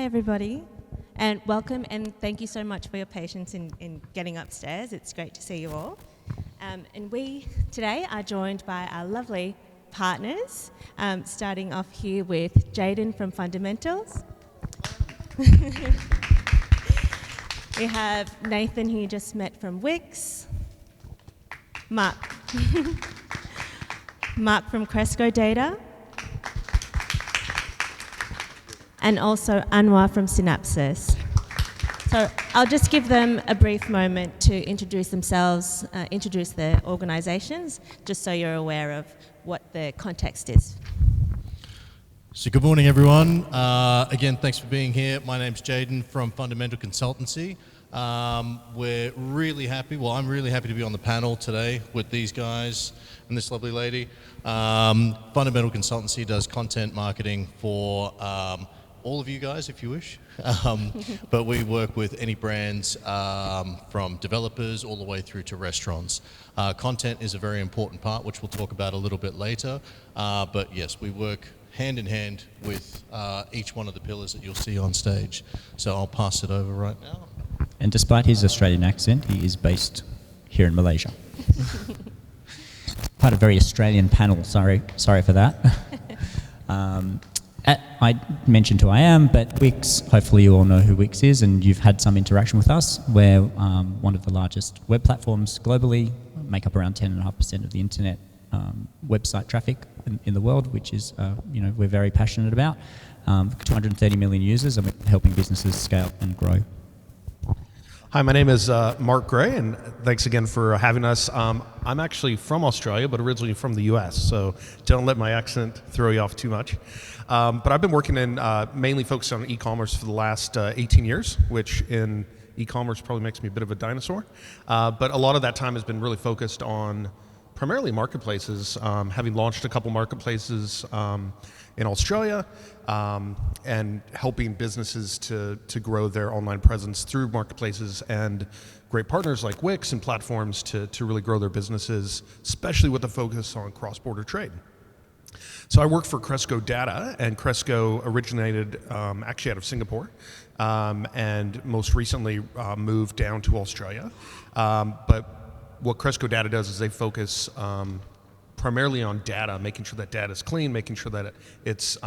Hi everybody, and welcome, and thank you so much for your patience in getting upstairs. It's great to see you all. And we today are joined by our lovely partners, starting off here with Jaden from Fundamentals. We have Nathan, who you just met from Wix. Mark from Cresco Data. And also Anwar from Synapsys. So I'll just give them a brief moment to introduce themselves, introduce their organisations, just so you're aware of what the context is. So good morning, everyone. Again, thanks for being here. My name's Jaden from Fundamental Consultancy. We're really happy, well, I'm really happy to be on the panel today with these guys and this lovely lady. Fundamental Consultancy does content marketing for all of you guys, if you wish. But we work with any brands from developers all the way through to restaurants. Content is a very important part, which we'll talk about a little bit later. But yes, we work hand in hand with each one of the pillars that you'll see on stage. So I'll pass it over right now. And despite his Australian accent, he is based here in Malaysia. Quite a very Australian panel, sorry for that. I mentioned who I am, but Wix, hopefully you all know who Wix is, and you've had some interaction with us. We're one of the largest web platforms globally, make up around 10.5% of the internet website traffic in the world, which is, we're very passionate about. 230 million users, and we're helping businesses scale and grow. Hi, my name is Mark Gray, and thanks again for having us. I'm actually from Australia, but originally from the US, so don't let my accent throw you off too much. But I've been working in mainly focused on e-commerce for the last 18 years, which in e-commerce probably makes me a bit of a dinosaur. But a lot of that time has been really focused on primarily marketplaces, having launched a couple marketplaces in Australia, and helping businesses to grow their online presence through marketplaces and great partners like Wix and platforms to really grow their businesses, especially with a focus on cross-border trade. So I work for Cresco Data, and Cresco originated actually out of Singapore, and most recently moved down to Australia. But what Cresco Data does is they focus primarily on data, making sure that data is clean, making sure that it's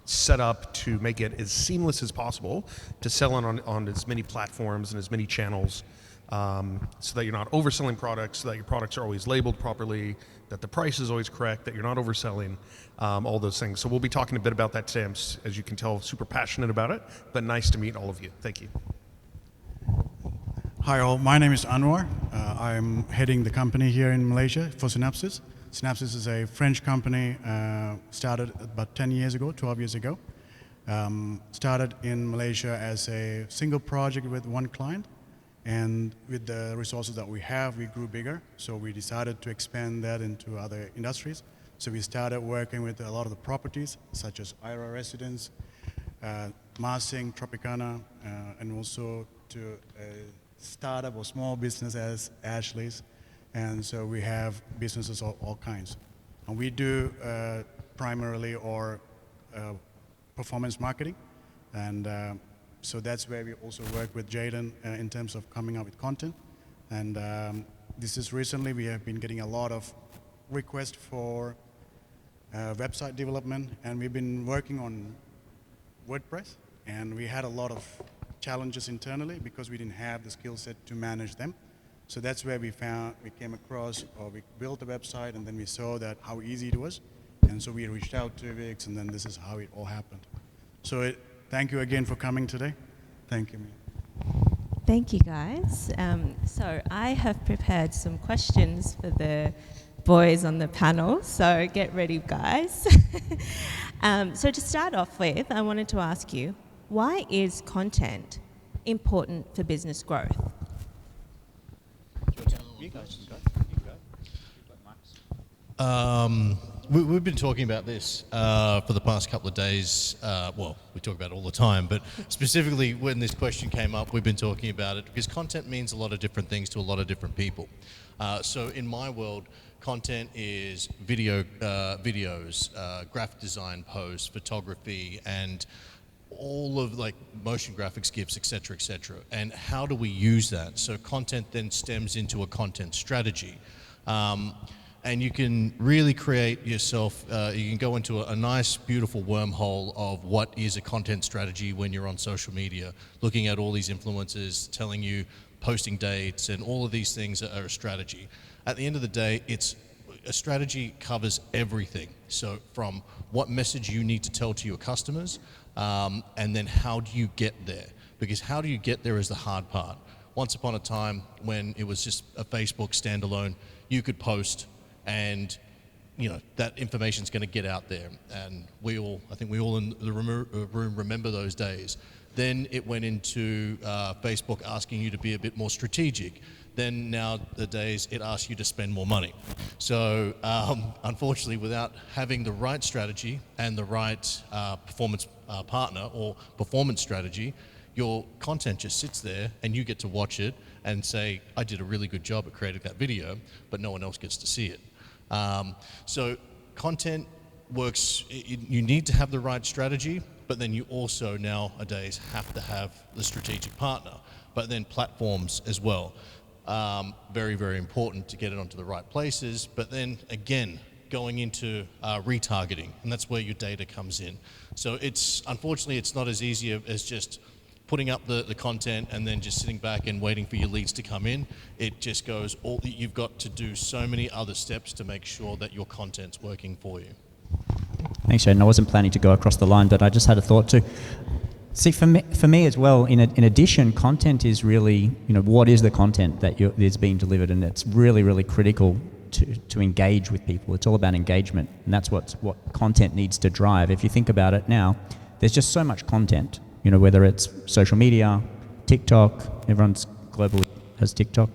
set up to make it as seamless as possible to sell on as many platforms and as many channels, so that you're not overselling products, so that your products are always labeled properly, that the price is always correct, that you're not overselling, all those things. So we'll be talking a bit about that today. I'm, as you can tell, super passionate about it, but nice to meet all of you. Thank you. Hi all, my name is Anwar. I'm heading the company here in Malaysia for Synapsys. Synapsys is a French company, started about 10 years ago, 12 years ago. Started in Malaysia as a single project with one client, and with the resources that we have, we grew bigger, so we decided to expand that into other industries. So we started working with a lot of the properties, such as IRA Residence, Marsing, Tropicana, and also to a startup or small business as Ashley's. And so we have businesses of all kinds. And we do primarily performance marketing. And so that's where we also work with Jaden in terms of coming up with content. And this is recently, we have been getting a lot of requests for website development. And we've been working on WordPress. And we had a lot of challenges internally because we didn't have the skill set to manage them. So that's where we came across, or we built a website, and then we saw that how easy it was. And so we reached out to Wix, and then this is how it all happened. So thank you again for coming today. Thank you. Thank you, guys. So I have prepared some questions for the boys on the panel, so get ready, guys. So to start off with, I wanted to ask you, why is content important for business growth? We've been talking about this for the past couple of days. Well, we talk about it all the time, but specifically when this question came up, we've been talking about it because content means a lot of different things to a lot of different people. So in my world, content is videos, graphic design posts, photography, and all of like motion graphics, GIFs, et cetera, and how do we use that? So content then stems into a content strategy. And you can really create yourself, you can go into a nice, beautiful wormhole of what is a content strategy when you're on social media, looking at all these influencers telling you posting dates and all of these things are a strategy. At the end of the day, a strategy covers everything. So from what message you need to tell to your customers, and then how do you get there? Because how do you get there is the hard part. Once upon a time when it was just a Facebook standalone, you could post and that information is going to get out there, and I think we all in the room remember those days. Then it went into Facebook asking you to be a bit more strategic. Then nowadays it asks you to spend more money. So unfortunately, without having the right strategy and the right performance partner or performance strategy, your content just sits there and you get to watch it and say, I did a really good job at creating that video, but no one else gets to see it. So content works, you need to have the right strategy, but then you also nowadays have to have the strategic partner, but then platforms as well. Very, very important to get it onto the right places, but then again, going into retargeting, and that's where your data comes in. So unfortunately, it's not as easy as just putting up the content and then just sitting back and waiting for your leads to come in. It just goes, you've got to do so many other steps to make sure that your content's working for you. Thanks, Jaden. I wasn't planning to go across the line, but I just had a thought too. See, for me as well, in addition, content is really, what is the content that is being delivered, and it's really, really critical to engage with people. It's all about engagement, and that's what content needs to drive. If you think about it now, there's just so much content, whether it's social media, TikTok, everyone's globally has TikTok.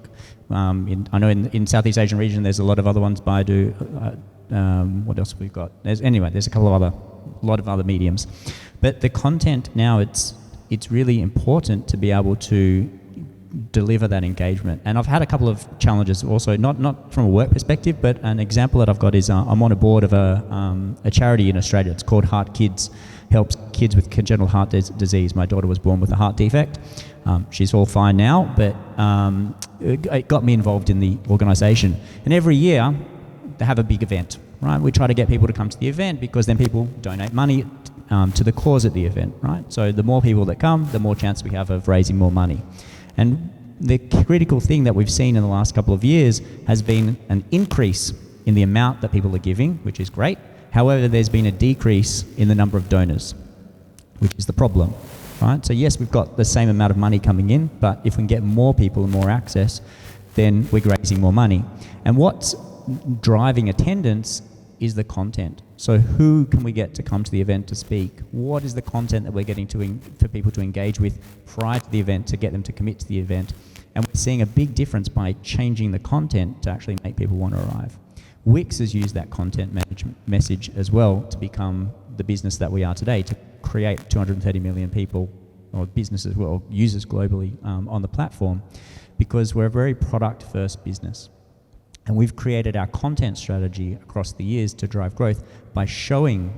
I know in Southeast Asian region, there's a lot of other ones, Baidu, what else have we got? There's a lot of other mediums. But the content now, it's really important to be able to deliver that engagement. And I've had a couple of challenges also, not from a work perspective, but an example that I've got is I'm on a board of a charity in Australia. It's called Heart Kids, helps kids with congenital heart disease. My daughter was born with a heart defect. She's all fine now, but it got me involved in the organisation. And every year, they have a big event, right? We try to get people to come to the event because then people donate money to the cause at the event, right? So the more people that come, the more chance we have of raising more money. And the critical thing that we've seen in the last couple of years has been an increase in the amount that people are giving, which is great. However, there's been a decrease in the number of donors, which is the problem, right? So yes, we've got the same amount of money coming in, but if we can get more people and more access, then we're raising more money. And what's driving attendance is the content. So who can we get to come to the event to speak? What is the content that we're getting for people to engage with prior to the event to get them to commit to the event? And we're seeing a big difference by changing the content to actually make people want to arrive. Wix has used that content message as well to become the business that we are today, to create 230 million people or businesses or users globally on the platform, because we're a very product-first business. And we've created our content strategy across the years to drive growth by showing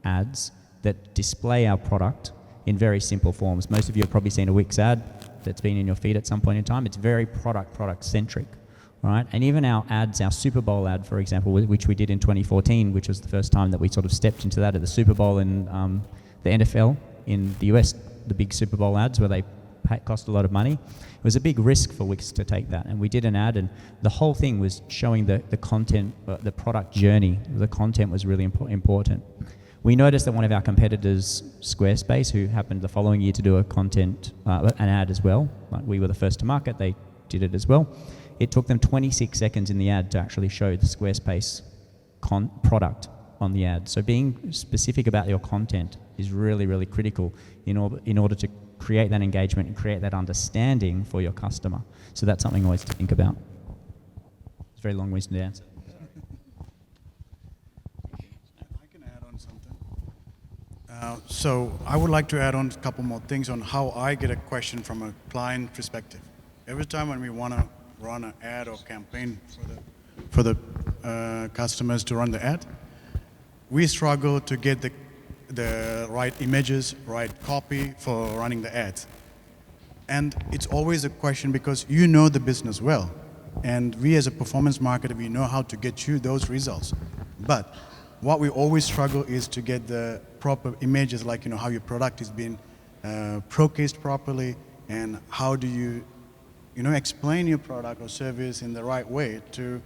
ads that display our product in very simple forms. Most of you have probably seen a Wix ad that's been in your feed at some point in time. It's very product-centric, right? And even our ads, our Super Bowl ad, for example, which we did in 2014, which was the first time that we sort of stepped into that at the Super Bowl in the NFL in the US, the big Super Bowl ads where they cost a lot of money. It was a big risk for Wix to take that, and we did an ad, and the whole thing was showing the content, the product journey. The content was really important. We noticed that one of our competitors, Squarespace, who happened the following year to do an ad as well, like we were the first to market, they did it as well. It took them 26 seconds in the ad to actually show the Squarespace product on the ad. So being specific about your content is really, really critical in order to create that engagement and create that understanding for your customer. So that's something always to think about. It's a very long-winded answer. I can add on something. So I would like to add on a couple more things on how I get a question from a client perspective. Every time when we want to run an ad or campaign for the customers to run the ad, we struggle to get the right images, right copy for running the ads. And it's always a question because you know the business well. And we as a performance marketer, we know how to get you those results. But what we always struggle is to get the proper images, like how your product is being showcased properly, and how do you explain your product or service in the right way to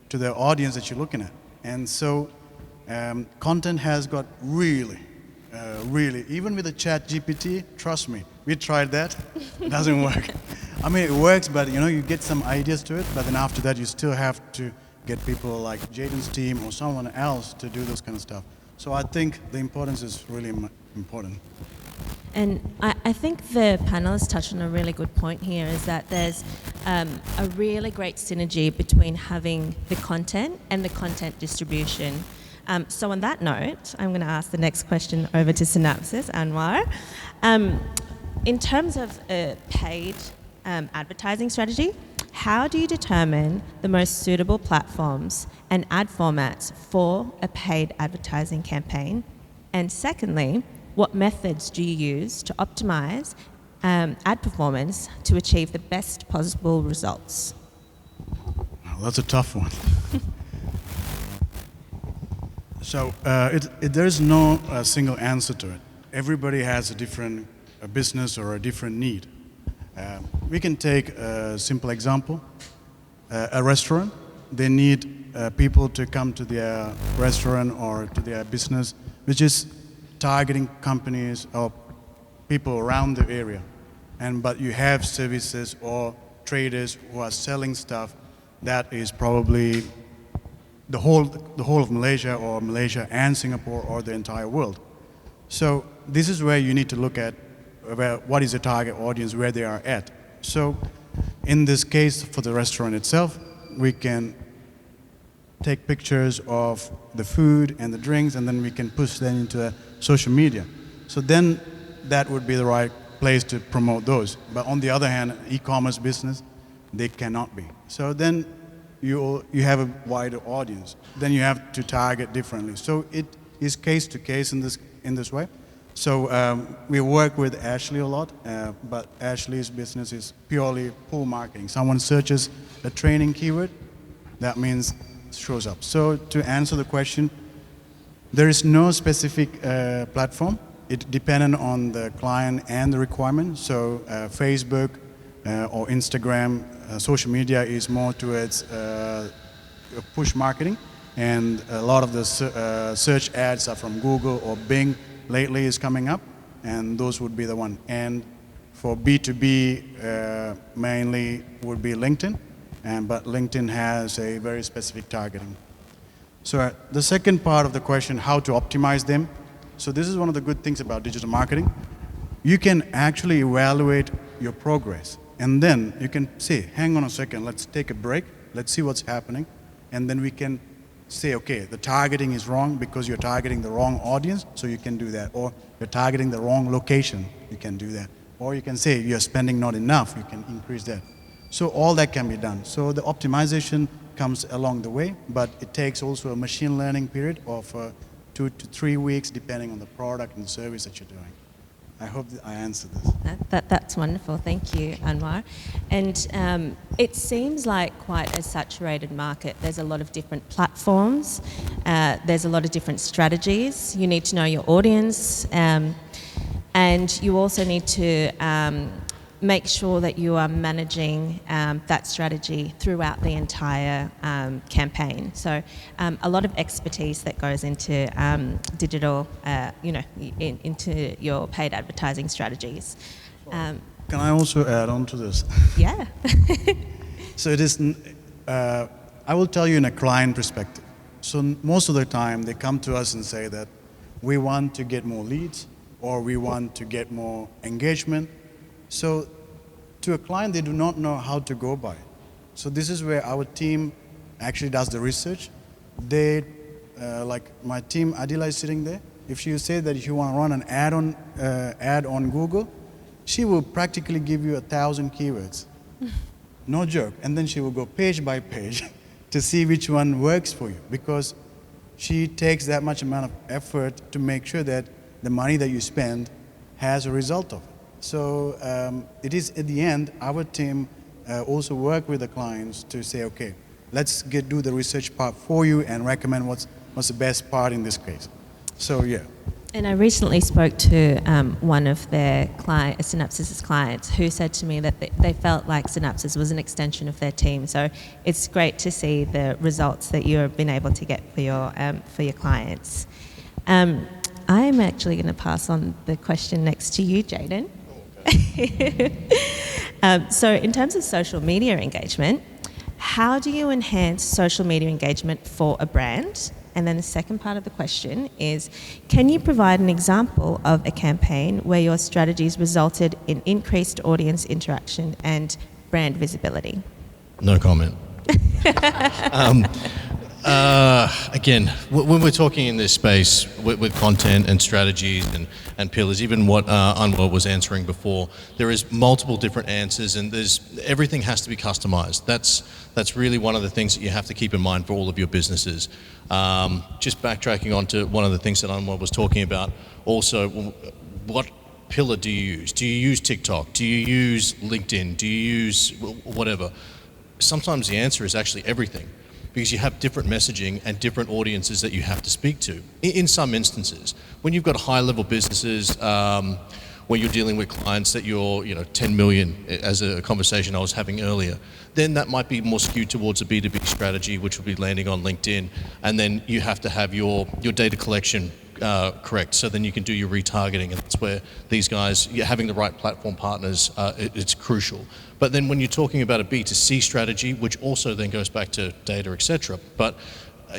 the audience that you're looking at. And so content has got really, even with the chat GPT, trust me, we tried that, it doesn't work. I mean, it works, but you get some ideas to it, but then after that you still have to get people like Jaden's team or someone else to do this kind of stuff. So I think the importance is really important. And I think the panelists touched on a really good point here, is that there's a really great synergy between having the content and the content distribution. So on that note, I'm going to ask the next question over to Synapsys, Anwar. In terms of a paid advertising strategy, how do you determine the most suitable platforms and ad formats for a paid advertising campaign? And secondly, what methods do you use to optimize ad performance to achieve the best possible results? Well, that's a tough one. So there's no single answer to it. Everybody has a different business or a different need. We can take a simple example. A restaurant, they need people to come to their restaurant or to their business, which is targeting companies or people around the area. But you have services or traders who are selling stuff that is probably the whole of Malaysia, or Malaysia and Singapore, or the entire world. So this is where you need to look at what is the target audience, where they are at. So in this case, for the restaurant itself, we can take pictures of the food and the drinks, and then we can push them into social media. So then that would be the right place to promote those. But on the other hand, e-commerce business, they cannot be. So then you have a wider audience. Then you have to target differently. So it is case to case in this way. So we work with Ashley a lot, but Ashley's business is purely pull marketing. Someone searches a training keyword, that means it shows up. So to answer the question, there is no specific platform. It depends on the client and the requirement. So Facebook or Instagram, social media is more towards push marketing, and a lot of the search ads are from Google or Bing. Lately is coming up, and those would be the one. And for B2B, mainly would be LinkedIn, but LinkedIn has a very specific targeting. So the second part of the question, how to optimize them. So this is one of the good things about digital marketing. You can actually evaluate your progress, and then you can say, hang on a second, let's take a break, let's see what's happening, and then we can say, okay, the targeting is wrong because you're targeting the wrong audience, so you can do that. Or you're targeting the wrong location, you can do that. Or you can say you're spending not enough, you can increase that. So all that can be done. So the optimization comes along the way, but it takes also a machine learning period of 2 to 3 weeks, depending on the product and service that you're doing. I hope that I answered this. That's wonderful. Thank you, Anwar. And it seems like quite a saturated market. There's a lot of different platforms. There's a lot of different strategies. You need to know your audience. And you also need to make sure that you are managing that strategy throughout the entire campaign. So a lot of expertise that goes into digital, into your paid advertising strategies. Can I also add on to this? Yeah. So it is, I will tell you in a client perspective. So most of the time they come to us and say that we want to get more leads, or we want to get more engagement. So to a client, they do not know how to go by it. So this is where our team actually does the research. They, like my team, Adila is sitting there. If you say that you want to run an ad on Google, she will practically give you 1,000 keywords. No joke. And then she will go page by page to see which one works for you, because she takes that much amount of effort to make sure that the money that you spend has a result of it. So it is, at the end, our team also work with the clients to say, okay, let's do the research part for you and recommend what's the best part in this case. So yeah. And I recently spoke to one of their Synapsys' clients who said to me that they felt like Synapsys was an extension of their team. So it's great to see the results that you've been able to get for your clients. I'm actually going to pass on the question next to you, Jaden. So in terms of social media engagement, how do you enhance social media engagement for a brand? And then the second part of the question is, can you provide an example of a campaign where your strategies resulted in increased audience interaction and brand visibility? No comment. Again, when we're talking in this space with content and strategies and pillars, even what Anwar was answering before, there is multiple different answers, and everything has to be customized. That's really one of the things that you have to keep in mind for all of your businesses. Just backtracking onto one of the things that Anwar was talking about, also, what pillar do you use? Do you use TikTok? Do you use LinkedIn? Do you use whatever? Sometimes the answer is actually everything, because you have different messaging and different audiences that you have to speak to. In some instances, when you've got high-level businesses, when you're dealing with clients that you're 10 million, as a conversation I was having earlier, then that might be more skewed towards a B2B strategy, which will be landing on LinkedIn, and then you have to have your data collection correct, so then you can do your retargeting, and that's where these guys, having the right platform partners, it's crucial. But then when you're talking about a B2C strategy, which also then goes back to data, etc., but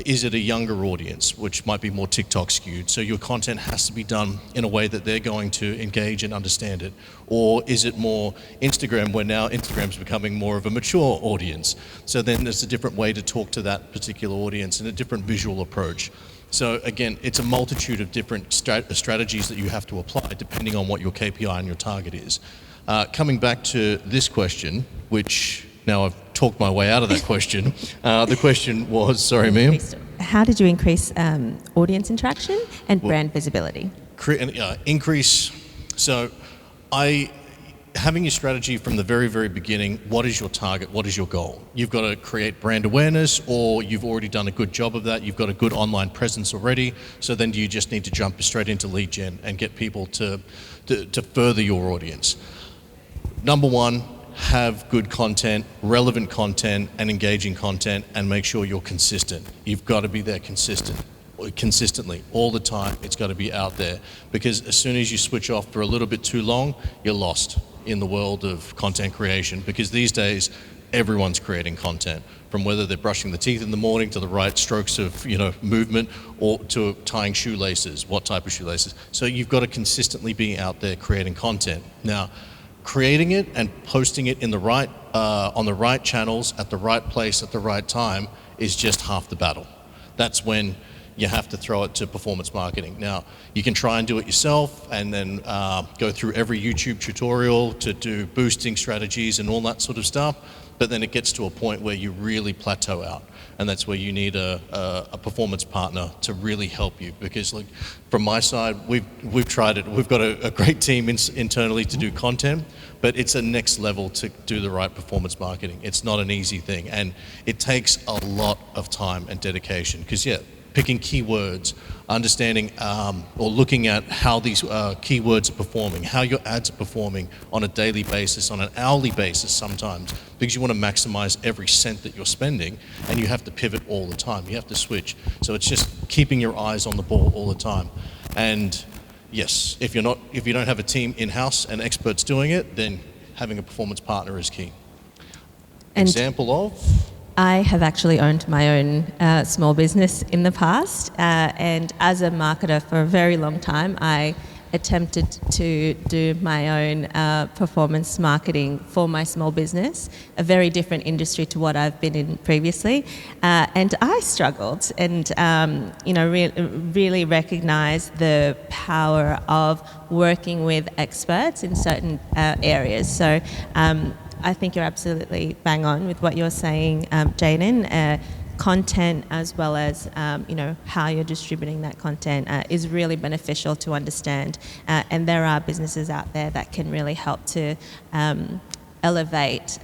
is it a younger audience, which might be more TikTok skewed? So your content has to be done in a way that they're going to engage and understand it. Or is it more Instagram, where now Instagram's becoming more of a mature audience? So then there's a different way to talk to that particular audience and a different visual approach. So again, it's a multitude of different strategies that you have to apply depending on what your KPI and your target is. Coming back to this question, which now I've talked my way out of that question. The question was, sorry, ma'am? How did you increase audience interaction and brand visibility? Increase. So having your strategy from the very, very beginning, what is your target? What is your goal? You've got to create brand awareness, or you've already done a good job of that. You've got a good online presence already. So then you just need to jump straight into lead gen and get people to further your audience. Number one, have good content, relevant content, and engaging content, and make sure you're consistent. You've got to be there consistently, all the time. It's got to be out there, because as soon as you switch off for a little bit too long, you're lost in the world of content creation, because these days everyone's creating content, from whether they're brushing the teeth in the morning to the right strokes of movement, or to tying shoelaces, what type of shoelaces. So you've got to consistently be out there creating content. Now, creating it and posting it in the right on the right channels at the right place at the right time is just half the battle. That's when you have to throw it to performance marketing. Now, you can try and do it yourself and then go through every YouTube tutorial to do boosting strategies and all that sort of stuff, but then it gets to a point where you really plateau out, and that's where you need a performance partner to really help you. Because like, from my side, we've tried it. We've got a great team internally to do content, but it's a next level to do the right performance marketing. It's not an easy thing, and it takes a lot of time and dedication, because picking keywords, understanding or looking at how these keywords are performing, how your ads are performing on a daily basis, on an hourly basis sometimes, because you want to maximize every cent that you're spending, and you have to pivot all the time. You have to switch. So it's just keeping your eyes on the ball all the time. And yes, if you don't have a team in-house and experts doing it, then having a performance partner is key. And example of? I have actually owned my own small business in the past, and as a marketer for a very long time, I attempted to do my own performance marketing for my small business, a very different industry to what I've been in previously, and I struggled, and really recognized the power of working with experts in certain areas. So I think you're absolutely bang on with what you're saying, Jaden. content as well as how you're distributing that content is really beneficial to understand, and there are businesses out there that can really help to elevate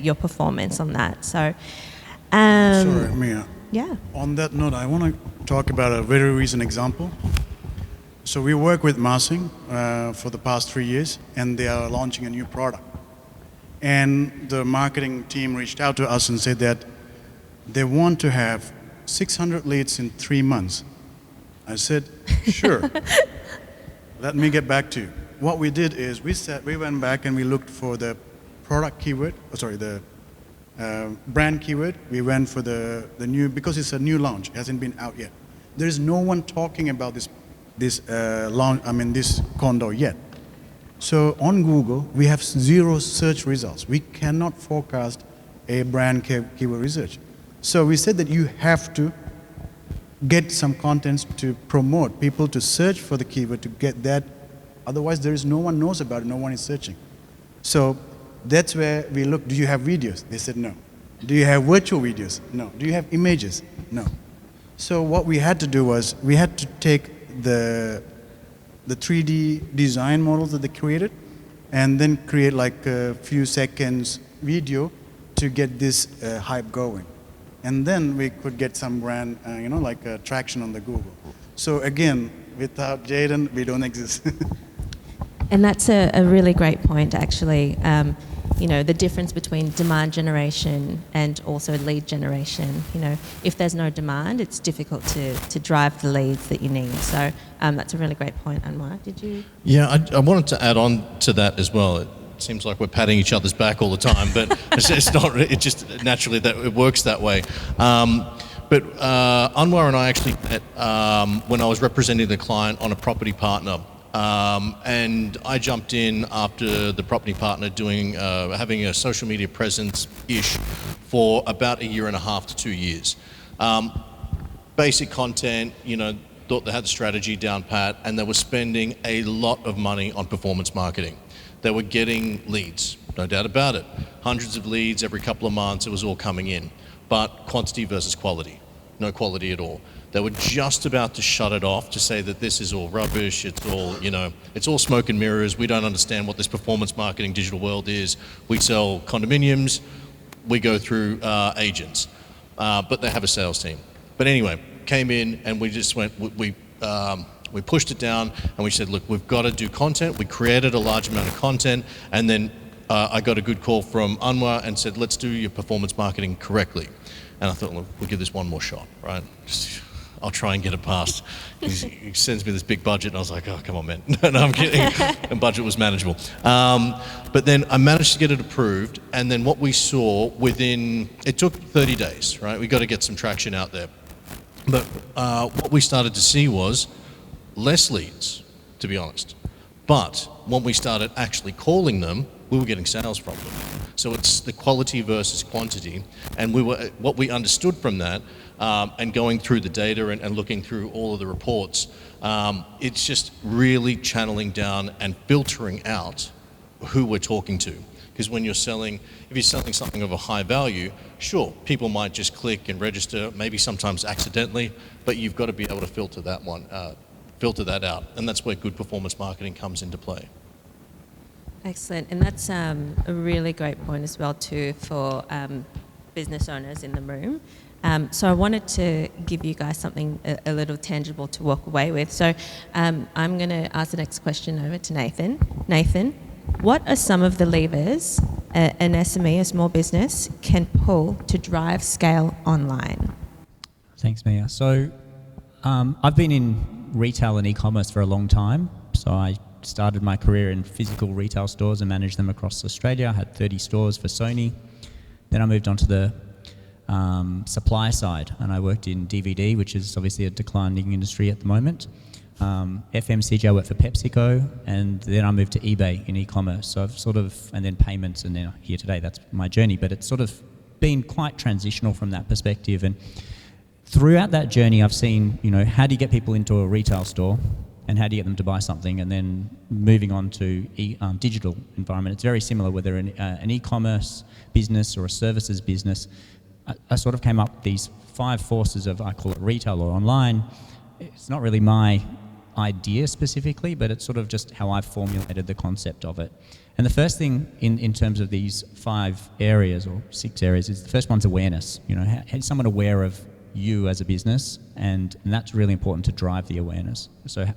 your performance on that. So Sorry, Mia. yeah. On that note, I want to talk about a very recent example. So we work with Marsing for the past 3 years, and they are launching a new product. And the marketing team reached out to us and said that they want to have 600 leads in 3 months. I said, sure. Let me get back to you. What we did is we went back and we looked for the product keyword, the brand keyword. We went for the new, because it's a new launch, it hasn't been out yet. There is no one talking about this condo yet. So on Google, we have 0 search results. We cannot forecast a brand keyword research. So we said that you have to get some contents to promote people to search for the keyword to get that. Otherwise, there is no one knows about it, no one is searching. So that's where we look. Do you have videos? They said no. Do you have virtual videos? No. Do you have images? No. So what we had to do was we had to take the 3D design models that they created and then create like a few seconds video to get this hype going. And then we could get some brand, traction on the Google. So again, without Jaden, we don't exist. And that's a really great point, actually. The difference between demand generation and also lead generation. If there's no demand, it's difficult to drive the leads that you need. So that's a really great point, Anwar. Did you? Yeah, I wanted to add on to that as well. It seems like we're patting each other's back all the time, but it's not. It just naturally that it works that way. But Anwar and I actually met when I was representing the client on a property partner. And I jumped in after the property partner having a social media presence-ish for about 1.5 to 2 years. Basic content, thought they had the strategy down pat, and they were spending a lot of money on performance marketing. They were getting leads, no doubt about it. Hundreds of leads every couple of months, it was all coming in. But quantity versus quality, no quality at all. They were just about to shut it off to say that this is all rubbish, it's all smoke and mirrors, we don't understand what this performance marketing digital world is. We sell condominiums, we go through agents, but they have a sales team. But anyway, came in and we just went, we pushed it down and we said, look, we've got to do content. We created a large amount of content, and then I got a good call from Anwar and said, let's do your performance marketing correctly. And I thought, look, we'll give this one more shot, right? I'll try and get it past. He sends me this big budget, and I was like, oh, come on, man. No, I'm kidding. And budget was manageable. But then I managed to get it approved, and then what we saw it took 30 days, right? We got to get some traction out there. But what we started to see was less leads, to be honest. But when we started actually calling them, we were getting sales from them. So it's the quality versus quantity. And what we understood from that, and going through the data and looking through all of the reports, it's just really channeling down and filtering out who we're talking to. Because when if you're selling something of a high value, sure, people might just click and register, maybe sometimes accidentally, but you've got to be able to filter that out. And that's where good performance marketing comes into play. Excellent. And that's a really great point as well too for business owners in the room. So I wanted to give you guys something a little tangible to walk away with. So I'm going to ask the next question over to Nathan. Nathan, what are some of the levers an SME, a small business, can pull to drive scale online? Thanks, Mia. So I've been in retail and e-commerce for a long time. So I started my career in physical retail stores and managed them across Australia. I had 30 stores for Sony. Then I moved on to the supply side, and I worked in DVD, which is obviously a declining industry at the moment. FMCG, I worked for PepsiCo, and then I moved to eBay in e-commerce. So I've and then payments, and then here today, that's my journey. But it's sort of been quite transitional from that perspective. And throughout that journey, I've seen, how do you get people into a retail store, and how do you get them to buy something, and then moving on to digital environment. It's very similar, whether an e-commerce business or a services business. I sort of came up with these 5 forces of, I call it retail or online. It's not really my idea specifically, but it's sort of just how I've formulated the concept of it. And the first thing in terms of these 5 areas or 6 areas is the first one's awareness. You know, how is someone aware of you as a business? And that's really important to drive the awareness. So,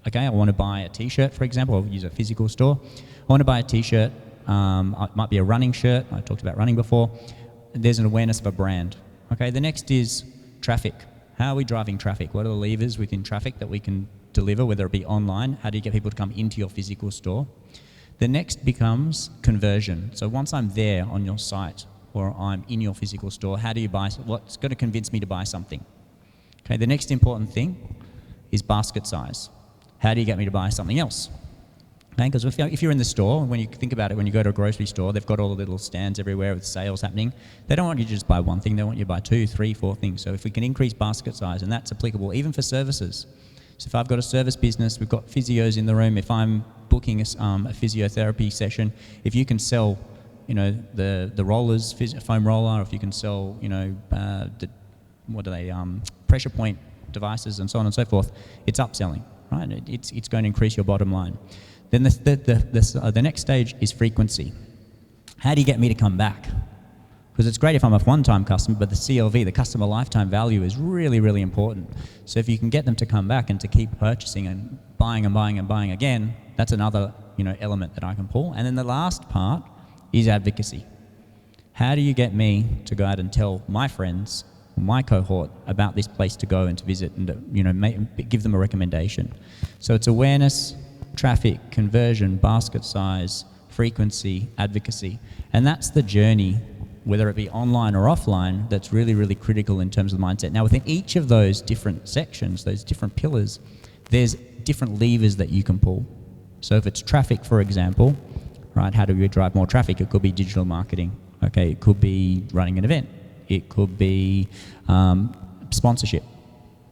okay, I want to buy a t-shirt, for example. I'll use a physical store. I want to buy a t-shirt. It might be a running shirt. I talked about running before. There's an awareness of a brand. Okay, the next is traffic. How are we driving traffic? What are the levers within traffic that we can deliver, whether it be online? How do you get people to come into your physical store? The next becomes conversion. So once I'm there on your site or I'm in your physical store, how do you buy? What's going to convince me to buy something? Okay, the next important thing is basket size. How do you get me to buy something else? Okay, because if you're in the store, when you think about it, when you go to a grocery store, they've got all the little stands everywhere with sales happening. They don't want you to just buy one thing, they want you to buy 2, 3, 4 things. So if we can increase basket size, and that's applicable even for services. So if I've got a service business, we've got physios in the room, if I'm booking a physiotherapy session, if you can sell, you know, the rollers, foam roller, or if you can sell, you know, pressure point devices and so on and so forth, it's upselling, right? It's going to increase your bottom line. Then the next stage is frequency. How do you get me to come back? Because it's great if I'm a one-time customer, but the CLV, the customer lifetime value, is really, really important. So if you can get them to come back and to keep purchasing and buying and buying and buying again, that's another, you know, element that I can pull. And then the last part is advocacy. How do you get me to go out and tell my friends, my cohort, about this place to go and to visit and to, you know, give them a recommendation? So it's awareness, traffic, conversion, basket size, frequency, advocacy. And that's the journey, whether it be online or offline, that's really, really critical in terms of the mindset. Now, within each of those different sections, those different pillars, there's different levers that you can pull. So if it's traffic, for example, right, how do we drive more traffic? It could be digital marketing. Okay, it could be running an event. It could be sponsorship,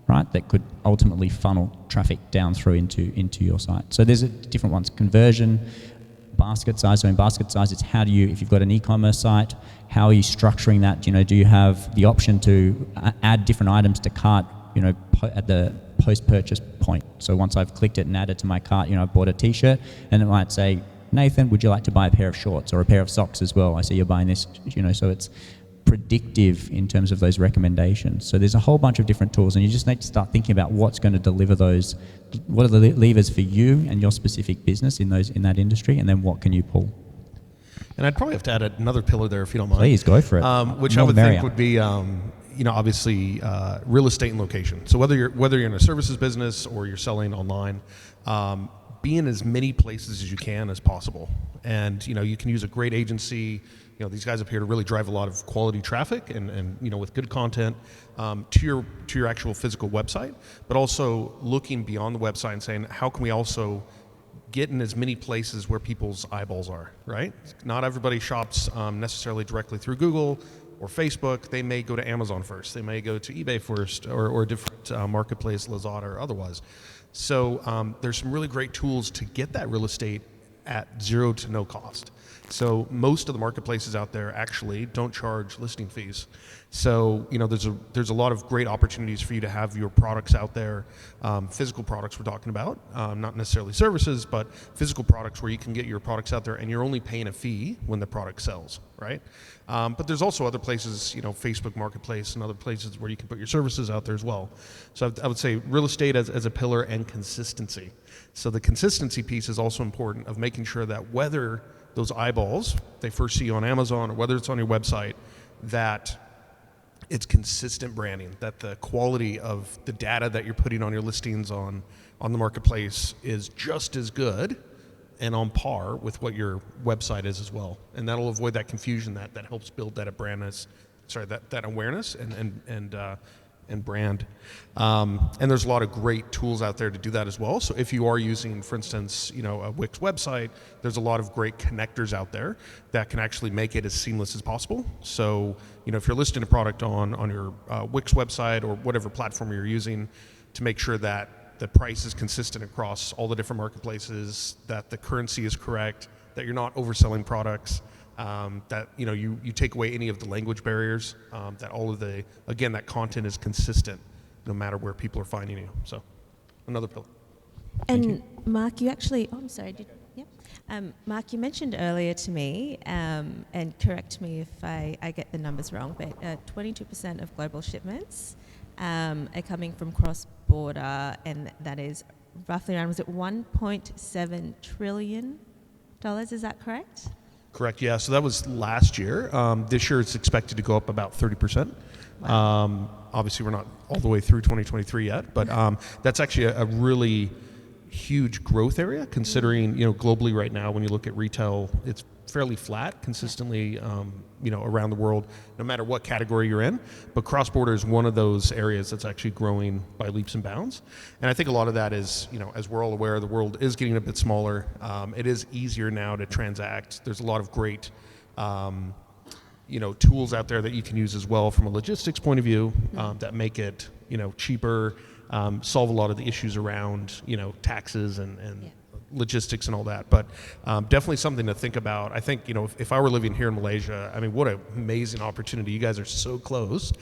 right, that could ultimately funnel traffic down through into your site. So there's different ones. Conversion, basket size. So in basket size, it's how do you, if you've got an e-commerce site, how are you structuring that? You know, do you have the option to add different items to cart, you know, at the post-purchase point? So once I've clicked it and added to my cart, you know, I've bought a t-shirt, and it might say, Nathan, would you like to buy a pair of shorts or a pair of socks as well? I see you're buying this, you know, so it's predictive in terms of those recommendations. So there's a whole bunch of different tools, and you just need to start thinking about what's going to deliver those. What are the levers for you and your specific business in that industry, and then what can you pull? And I'd probably have to add another pillar there if you don't mind. Please go for it. Which I would think would be, you know, obviously real estate and location. So whether you're in a services business or you're selling online, be in as many places as you can as possible. And you know, you can use a great agency. You know, these guys up here to really drive a lot of quality traffic and you know, with good content to your actual physical website, but also looking beyond the website and saying, how can we also get in as many places where people's eyeballs are, right? Not everybody shops necessarily directly through Google or Facebook. They may go to Amazon first. They may go to eBay first or a different marketplace, Lazada or otherwise. So there's some really great tools to get that real estate at zero to no cost. So most of the marketplaces out there actually don't charge listing fees. So you know, there's a lot of great opportunities for you to have your products out there, physical products we're talking about, not necessarily services, but physical products where you can get your products out there and you're only paying a fee when the product sells, right? But there's also other places, you know, Facebook Marketplace and other places where you can put your services out there as well. So I would say real estate as a pillar and consistency. So the consistency piece is also important of making sure that whether those eyeballs they first see you on Amazon or whether it's on your website, that it's consistent branding, that the quality of the data that you're putting on your listings on the marketplace is just as good and on par with what your website is as well. And that'll avoid that confusion that helps build that that awareness and brand. And there's a lot of great tools out there to do that as well. So if you are using, for instance, you know, a Wix website, there's a lot of great connectors out there that can actually make it as seamless as possible. So, you know, if you're listing a product on your Wix website or whatever platform you're using, to make sure that the price is consistent across all the different marketplaces, that the currency is correct, that you're not overselling products, that you take away any of the language barriers, that all of that content is consistent no matter where people are finding you. So another pillar. And Mark, you actually, I'm sorry, yep. Mark, you mentioned earlier to me, and correct me if I get the numbers wrong, but 22% of global shipments are coming from cross-border, and that is roughly around, was it $1.7 trillion? Is that correct? Correct, yeah. So that was last year. This year it's expected to go up about 30%. Wow. Obviously, we're not all the way through 2023 yet, but that's actually a really huge growth area, considering globally right now, when you look at retail, it's fairly flat consistently, around the world, no matter what category you're in. But cross-border is one of those areas that's actually growing by leaps and bounds. And I think a lot of that is, as we're all aware, the world is getting a bit smaller. It is easier now to transact. There's a lot of great tools out there that you can use as well from a logistics point of view, that make it cheaper, solve a lot of the issues around taxes and logistics and all that. But definitely something to think about. I think if I were living here in Malaysia, I mean, what an amazing opportunity. You guys are so close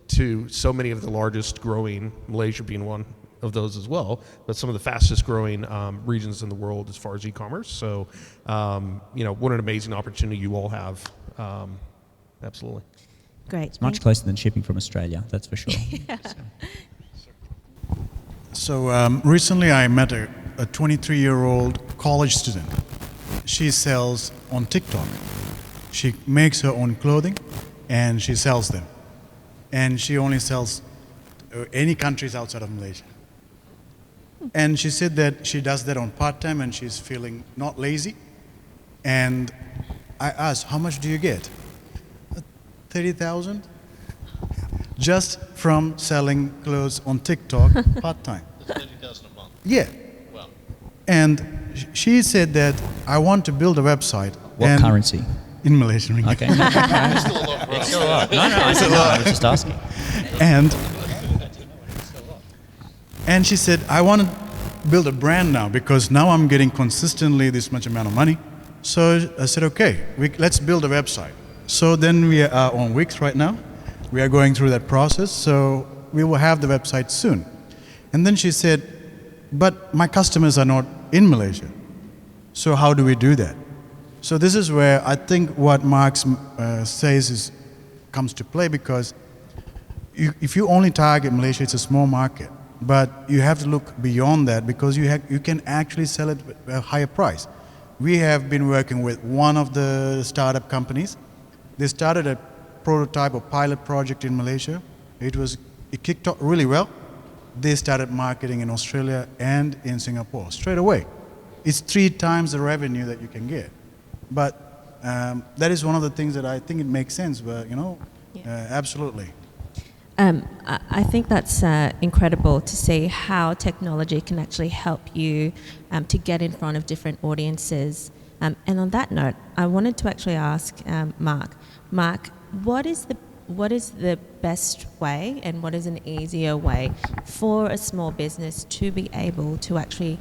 to so many of the largest growing, Malaysia being one of those as well, but some of the fastest growing regions in the world as far as e-commerce. So what an amazing opportunity you all have. Absolutely. Great. It's much closer than shipping from Australia, that's for sure. Yeah. So recently I met a 23-year-old college student. She sells on TikTok. She makes her own clothing and she sells them. And she only sells any countries outside of Malaysia. And she said that she does that on part-time and she's feeling not lazy. And I asked, how much do you get? 30,000? Just from selling clothes on TikTok part-time. That's 30,000 a month. Yeah. Wow. And she said that I want to build a website. What currency? In Malaysian ringgit. Okay. It's still a lot for us. It's still a lot. No, I was just asking. And she said, I want to build a brand now because now I'm getting consistently this much amount of money. So I said, okay, let's build a website. So then we are on Wix right now. We are going through that process. So we will have the website soon. And then she said, but my customers are not in Malaysia. So how do we do that? So this is where I think what Mark says comes to play, because if you only target Malaysia, it's a small market. But you have to look beyond that, because you can actually sell it at a higher price. We have been working with one of the startup companies. They started a prototype or pilot project in Malaysia. It kicked off really well. They started marketing in Australia and in Singapore straight away. It's 3 times the revenue that you can get. But that is one of the things that I think it makes sense. But absolutely. I think that's incredible to see how technology can actually help you to get in front of different audiences. And on that note, I wanted to actually ask Mark, what is the best way and what is an easier way for a small business to be able to actually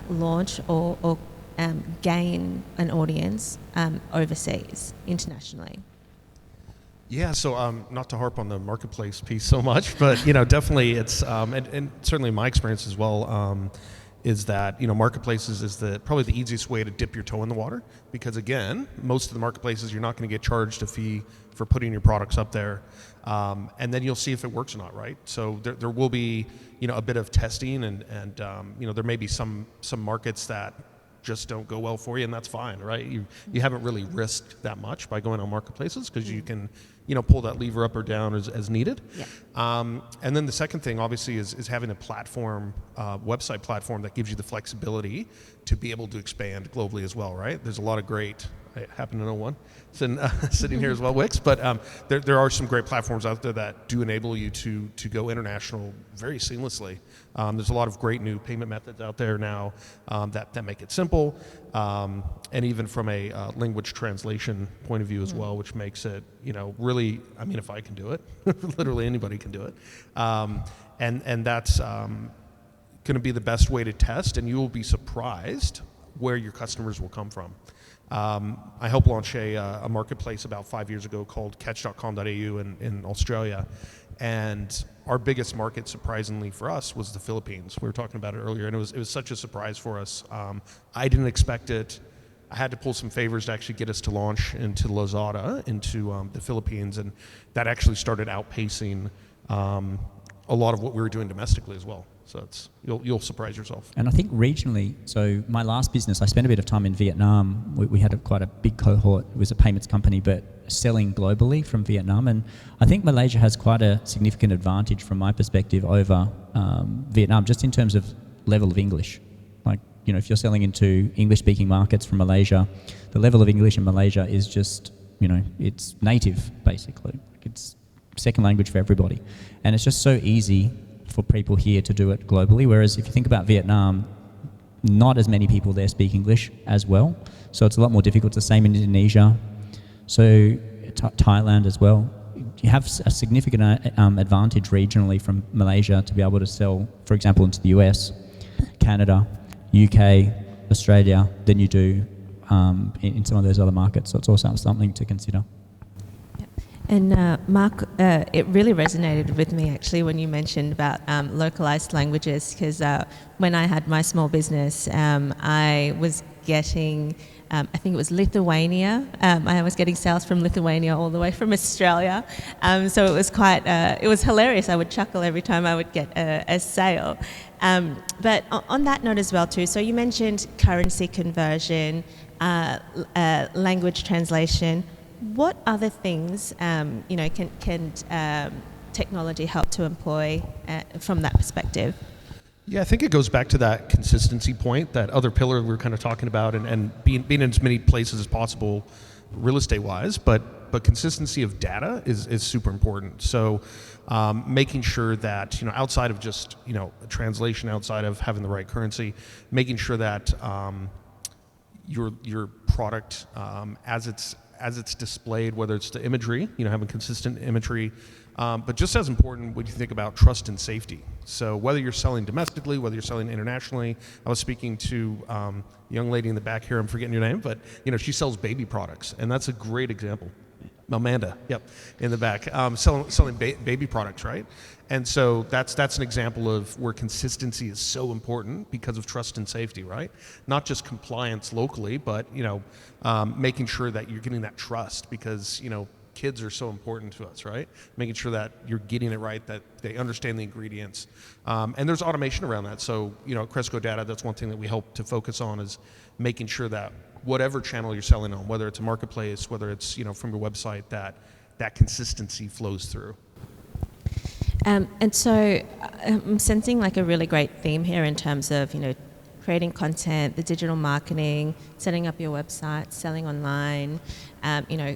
launch or gain an audience overseas, internationally? Yeah, so not to harp on the marketplace piece so much, but definitely it's and certainly my experience as well is that marketplaces is probably the easiest way to dip your toe in the water, because again, most of the marketplaces you're not going to get charged a fee for putting your products up there, and then you'll see if it works or not, right? So there will be a bit of testing, and there may be some markets that just don't go well for you, and that's fine, right? You haven't really risked that much by going on marketplaces, because you can pull that lever up or down as needed. Yeah. And then the second thing obviously is having a platform, website platform that gives you the flexibility to be able to expand globally as well, right? There's a lot of great, I happen to know one sitting here as well, Wix, but there are some great platforms out there that do enable you to go international very seamlessly. There's a lot of great new payment methods out there now that make it simple, and even from a language translation point of view as well, which makes it really, I mean, if I can do it, literally anybody can do it, and that's going to be the best way to test, and you will be surprised where your customers will come from. I helped launch a marketplace about 5 years ago called catch.com.au in Australia. And our biggest market, surprisingly for us, was the Philippines. We were talking about it earlier, and it was such a surprise for us. I didn't expect it. I had to pull some favors to actually get us to launch into Lazada, into the Philippines, and that actually started outpacing a lot of what we were doing domestically as well. So you'll surprise yourself. And I think regionally, so my last business, I spent a bit of time in Vietnam. We had quite a big cohort. It was a payments company, but selling globally from Vietnam. And I think Malaysia has quite a significant advantage from my perspective over Vietnam, just in terms of level of English. Like, you know, if you're selling into English-speaking markets from Malaysia, the level of English in Malaysia is just, you know, it's native, basically. It's second language for everybody. And it's just so easy for people here to do it globally, whereas if you think about Vietnam, not as many people there speak English as well, so it's a lot more difficult. It's the same in Indonesia, so Thailand as well. You have a significant advantage regionally from Malaysia to be able to sell, for example, into the US, Canada, UK, Australia, than you do in some of those other markets, so it's also something to consider. And Mark, it really resonated with me actually when you mentioned about localized languages, because when I had my small business, I was getting, I think it was Lithuania. I was getting sales from Lithuania all the way from Australia. So it was quite, it was hilarious. I would chuckle every time I would get a sale. But on that note as well too, so you mentioned currency conversion, language translation. What other things, you know, can technology help to employ from that perspective? Yeah, I think it goes back to that consistency point, that other pillar we were kind of talking about, and being in as many places as possible, real estate wise. But consistency of data is super important. So making sure that, you know, outside of just, you know, translation, outside of having the right currency, making sure that your product as it's displayed, whether it's the imagery, you know, having consistent imagery, but just as important when you think about trust and safety. So whether you're selling domestically, whether you're selling internationally, I was speaking to a young lady in the back here, I'm forgetting your name, but, you know, she sells baby products, and that's a great example. Amanda, yep, in the back, selling baby products, right? And so that's an example of where consistency is so important because of trust and safety, right? Not just compliance locally, but, you know, making sure that you're getting that trust, because, you know, kids are so important to us, right? Making sure that you're getting it right, that they understand the ingredients. And there's automation around that. So, you know, Cresco Data, that's one thing that we help to focus on, is making sure that whatever channel you're selling on, whether it's a marketplace, whether it's, you know, from your website, that consistency flows through. And so I'm sensing like a really great theme here in terms of, you know, creating content, the digital marketing, setting up your website, selling online, you know,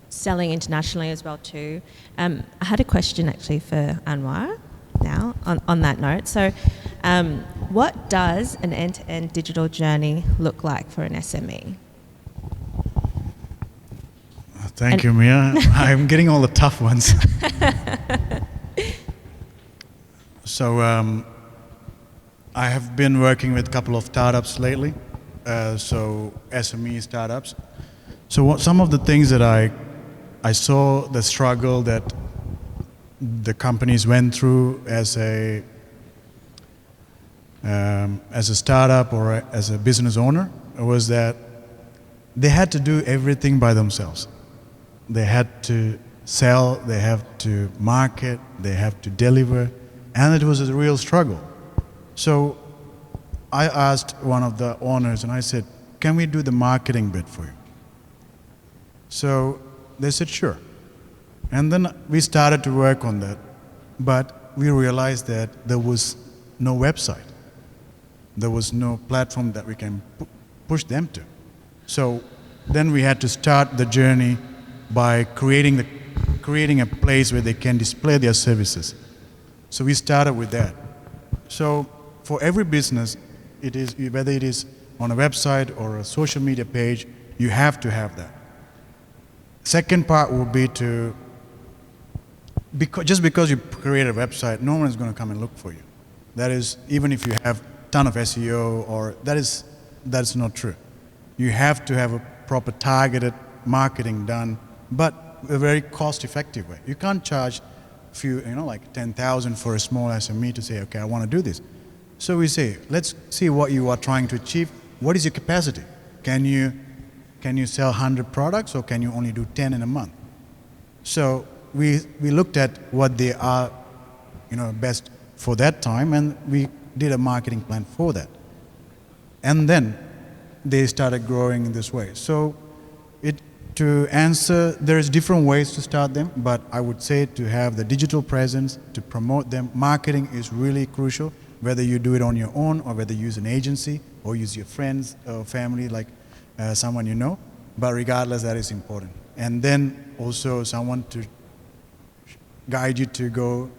selling internationally as well too. I had a question actually for Anwar now on that note. So what does an end-to-end digital journey look like for an SME? Thank you, Mia. I'm getting all the tough ones. So I have been working with a couple of startups lately, so SME startups. So some of the things that I saw, the struggle that the companies went through as a startup or as a business owner, was that they had to do everything by themselves. They had to sell, they have to market, they have to deliver, and it was a real struggle. So I asked one of the owners and I said, can we do the marketing bit for you? So they said, sure. And then we started to work on that, but we realized that there was no website. There was no platform that we can push them to. So then we had to start the journey by creating a place where they can display their services. So we started with that. So for every business, it is, whether it is on a website or a social media page, you have to have that. Second part will be to, just because you create a website, no one is going to come and look for you. That is, even if you have a ton of SEO, or that's not true. You have to have a proper targeted marketing done, but a very cost-effective way. You can't charge few, like 10,000 for a small SME to say, okay, I want to do this. So we say, let's see what you are trying to achieve. What is your capacity? Can you sell 100 products, or can you only do 10 in a month? So we looked at what they are, best for that time, and we did a marketing plan for that. And then they started growing in this way. So to answer, there's different ways to start them, but I would say to have the digital presence, to promote them, marketing is really crucial, whether you do it on your own or whether you use an agency or use your friends or family, like someone you know. But regardless, that is important. And then also someone to guide you to go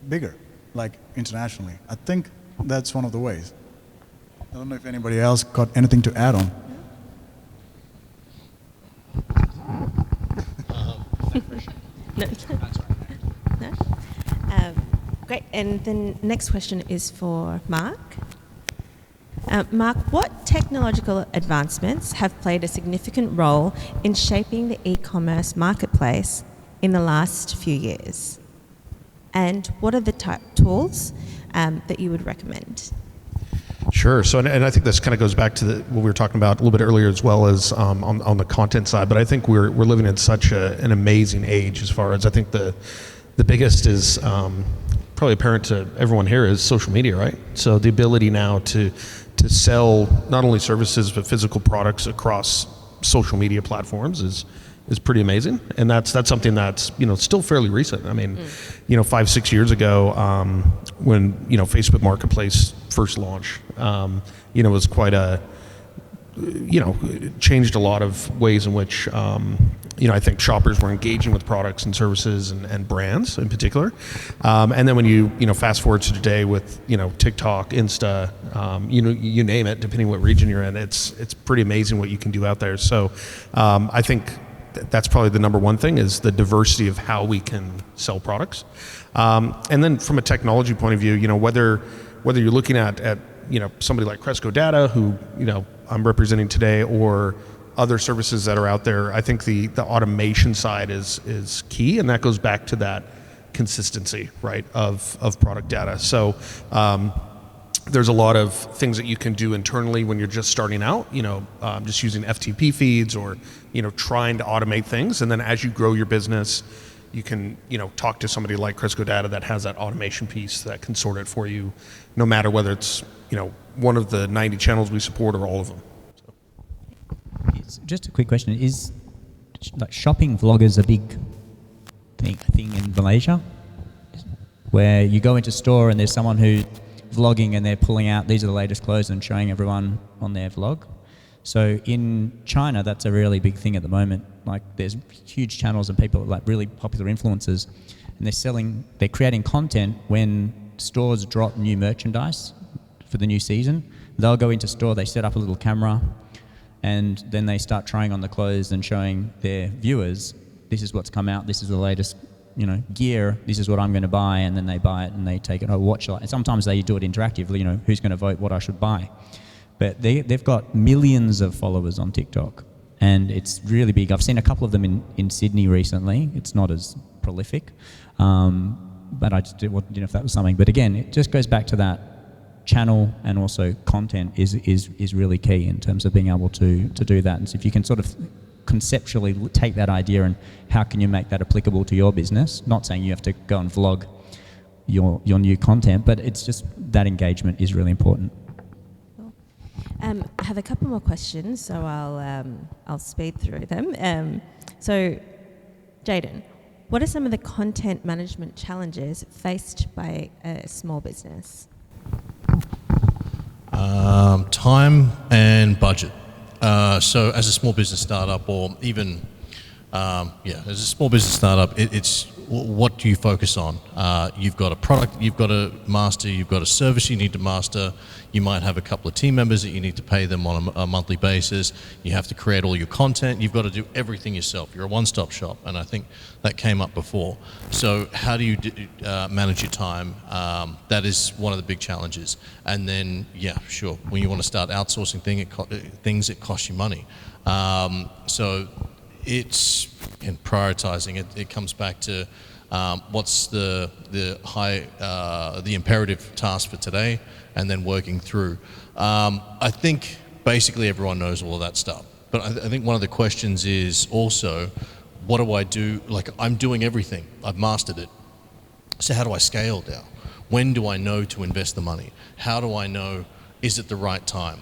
bigger, like internationally. I think that's one of the ways. I don't know if anybody else got anything to add on. No. No? Great. And the next question is for Mark. Mark, what technological advancements have played a significant role in shaping the e-commerce marketplace in the last few years? And what are the type tools that you would recommend? Sure. So, and I think this kind of goes back to what we were talking about a little bit earlier, as well as on the content side. But I think we're living in such an amazing age, as far as I think the biggest is probably apparent to everyone here is social media, right? So the ability now to sell not only services but physical products across social media platforms is pretty amazing, and that's something that's still fairly recent. I mean, 5-6 years ago, when Facebook Marketplace first launched, was quite a changed a lot of ways in which I think shoppers were engaging with products and services and brands in particular. And then when you fast forward to today with TikTok, Insta, you name it, depending what region you're in, it's pretty amazing what you can do out there. So I think that's probably the number one thing, is the diversity of how we can sell products. And then from a technology point of view, whether you're looking at somebody like Cresco Data, who I'm representing today, or other services that are out there, I think the automation side is key, and that goes back to that consistency, right, of product data. So there's a lot of things that you can do internally when you're just starting out, just using FTP feeds, or trying to automate things, and then as you grow your business, you can talk to somebody like Cresco Data that has that automation piece that can sort it for you, no matter whether it's one of the 90 channels we support or all of them. Just a quick question: is shopping vloggers a big thing in Malaysia, where you go into store and there's someone who's vlogging and they're pulling out, these are the latest clothes, and showing everyone on their vlog? So in China, that's a really big thing at the moment. Like, there's huge channels and people, like really popular influencers, and they're creating content when stores drop new merchandise for the new season. They'll go into store, they set up a little camera, and then they start trying on the clothes and showing their viewers, this is what's come out, this is the latest gear, this is what I'm going to buy, and then they buy it and they take it, watch it. And sometimes they do it interactively, who's going to vote what I should buy. But they've got millions of followers on TikTok, and it's really big. I've seen a couple of them in Sydney recently. It's not as prolific, but I just didn't know if that was something. But again, it just goes back to that channel, and also content is really key in terms of being able to do that. And so if you can sort of conceptually take that idea and how can you make that applicable to your business, not saying you have to go and vlog your new content, but it's just that engagement is really important. I have a couple more questions, so I'll speed through them. So, Jaden, what are some of the content management challenges faced by a small business? Time and budget. So as a small business startup, or even as a small business startup, it's what do you focus on? You've got a product you've got to master, you've got a service you need to master, you might have a couple of team members that you need to pay them on a monthly basis, you have to create all your content, you've got to do everything yourself. You're a one-stop shop, and I think that came up before. So how do you manage your time? That is one of the big challenges. And then, yeah, sure, when you want to start outsourcing things, it costs you money. So it's in prioritizing. It comes back to what's the imperative task for today, and then working through. I think basically everyone knows all of that stuff, but I think one of the questions is also, what do I do? Like, I'm doing everything. I've mastered it. So how do I scale now? When do I know to invest the money? How do I know, is it the right time?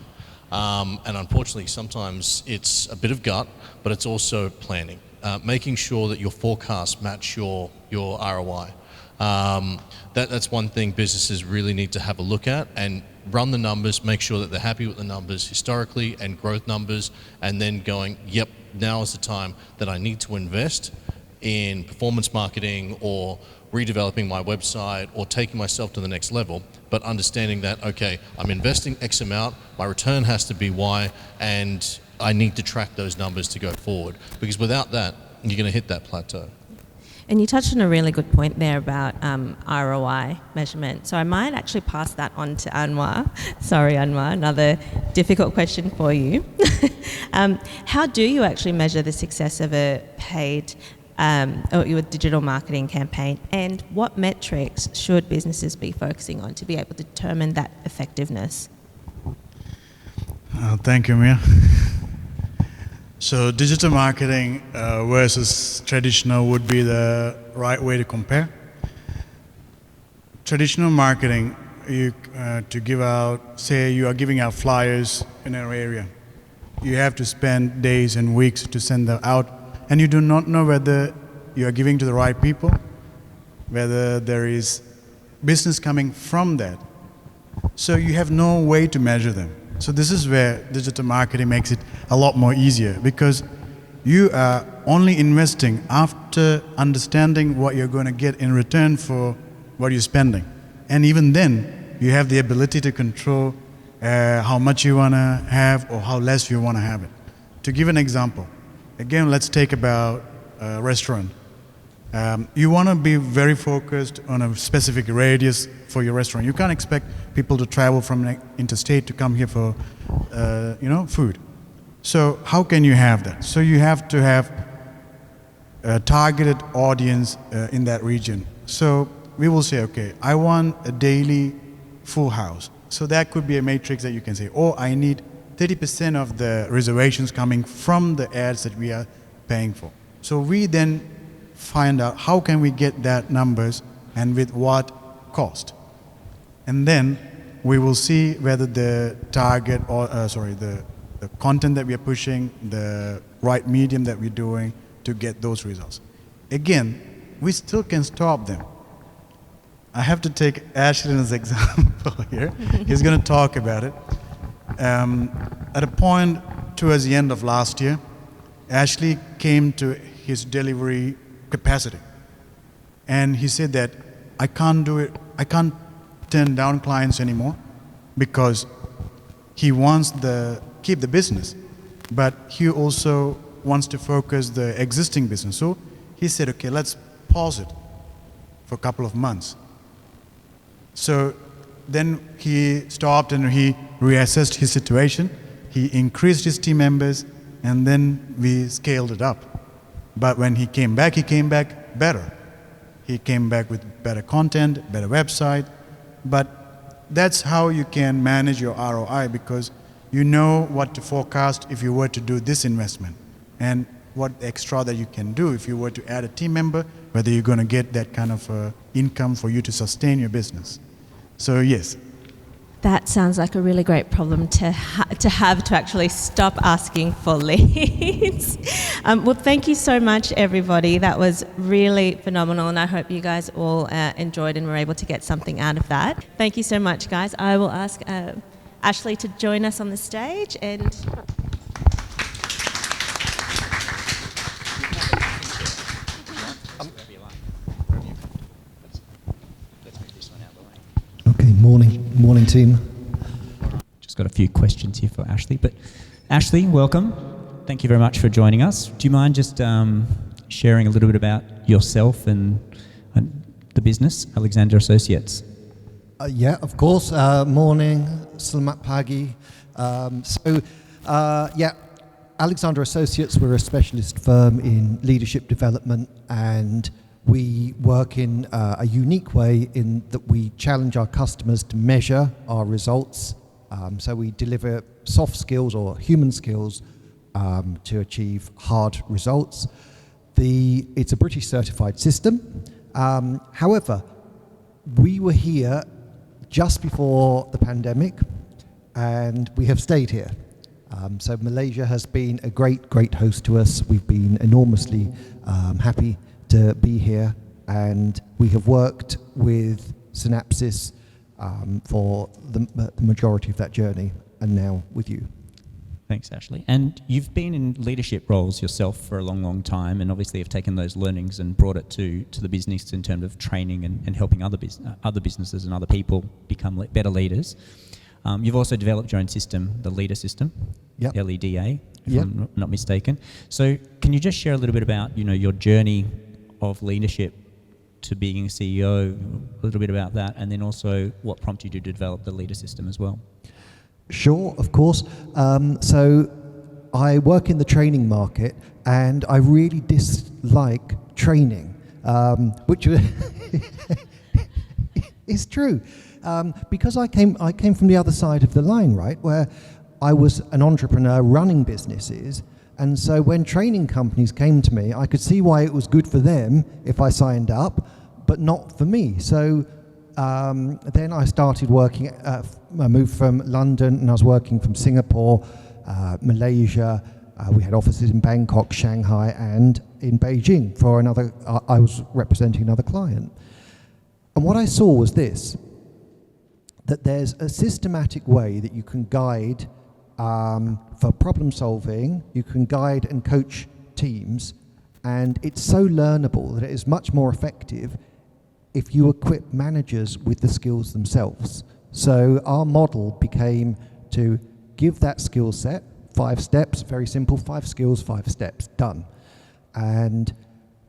And unfortunately, sometimes it's a bit of gut, but it's also planning, making sure that your forecasts match your ROI. That's one thing businesses really need to have a look at and run the numbers, make sure that they're happy with the numbers historically and growth numbers, and then going, yep, now is the time that I need to invest in performance marketing or redeveloping my website or taking myself to the next level, but understanding that, okay, I'm investing X amount, my return has to be Y, and I need to track those numbers to go forward, because without that, you're going to hit that plateau. And you touched on a really good point there about ROI measurement. So I might actually pass that on to Anwar. Sorry, Anwar, another difficult question for you. How do you actually measure the success of a paid or your digital marketing campaign, and what metrics should businesses be focusing on to be able to determine that effectiveness? Thank you, Mia. So digital marketing versus traditional would be the right way to compare. Traditional marketing, to give out, say you are giving out flyers in an area. You have to spend days and weeks to send them out, and you do not know whether you are giving to the right people, whether there is business coming from that. So you have no way to measure them. So this is where digital marketing makes it a lot more easier, because you are only investing after understanding what you're going to get in return for what you're spending. And even then, you have the ability to control how much you want to have or how less you want to have it. To give an example, again, let's take about a restaurant. You want to be very focused on a specific radius for your restaurant. You can't expect people to travel from interstate to come here for food. So how can you have that? So you have to have a targeted audience in that region. So we will say, okay, I want a daily full house. So that could be a matrix that you can say, oh, I need 30% of the reservations coming from the ads that we are paying for. So we then find out how can we get that numbers and with what cost. And then we will see whether the target or the content that we are pushing, the right medium that we're doing to get those results. Again, we still can stop them. I have to take Ashley as an example here. He's going to talk about it. At a point towards the end of last year, Ashley came to his delivery capacity. And he said that I can't do it, I can't turn down clients anymore, because he wants to keep the business, but he also wants to focus the existing business. So he said, okay, let's pause it for a couple of months. So then he stopped and he reassessed his situation. He increased his team members, and then we scaled it up. But when he came back better. He came back with better content, better website. But that's how you can manage your ROI, because you know what to forecast if you were to do this investment, and what extra that you can do if you were to add a team member, whether you're going to get that kind of income for you to sustain your business. So yes. That sounds like a really great problem to have to actually stop asking for leads. Well, thank you so much, everybody. That was really phenomenal, and I hope you guys all enjoyed and were able to get something out of that. Thank you so much, guys. I will ask Ashley to join us on the stage. And team. Just got a few questions here for Ashley. But Ashley, welcome. Thank you very much for joining us. Do you mind just sharing a little bit about yourself and the business, Alexander Associates? Yeah, of course. Morning, selamat pagi. Alexander Associates, we're a specialist firm in leadership development, and we work in a unique way in that we challenge our customers to measure our results. So we deliver soft skills or human skills to achieve hard results. It's a British certified system. However, we were here just before the pandemic, and we have stayed here. So Malaysia has been a great host to us. We've been enormously happy to be here, and we have worked with Synapsis for the majority of that journey, and now with you. Thanks, Ashley. And you've been in leadership roles yourself for a long time, and obviously have taken those learnings and brought it to the business in terms of training and helping other businesses and other people become better leaders. You've also developed your own system, the Leader System, yep. LEDA, if I'm not mistaken. So can you just share a little bit about your journey of leadership to being a CEO, a little bit about that, and then also what prompted you to develop the Leader System as well? Sure, of course. So I work in the training market, and I really dislike training, which is true. Because I came from the other side of the line, right, where I was an entrepreneur running businesses, and so when training companies came to me, I could see why it was good for them if I signed up, but not for me. So then I started working, I moved from London, and I was working from Singapore, Malaysia. We had offices in Bangkok, Shanghai, and in Beijing for I was representing another client. And what I saw was this, that there's a systematic way that you can guide for problem solving, you can guide and coach teams, and it's so learnable that it is much more effective if you equip managers with the skills themselves. So our model became to give that skill set, 5 steps, very simple, 5 skills, 5 steps, done. And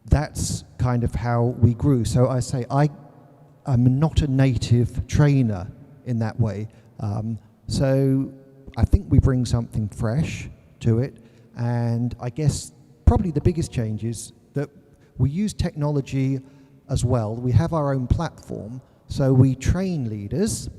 that's kind of how we grew. So I say I'm not a native trainer in that way. So I think we bring something fresh to it. And I guess probably the biggest change is that we use technology as well. We have our own platform. So we train leaders,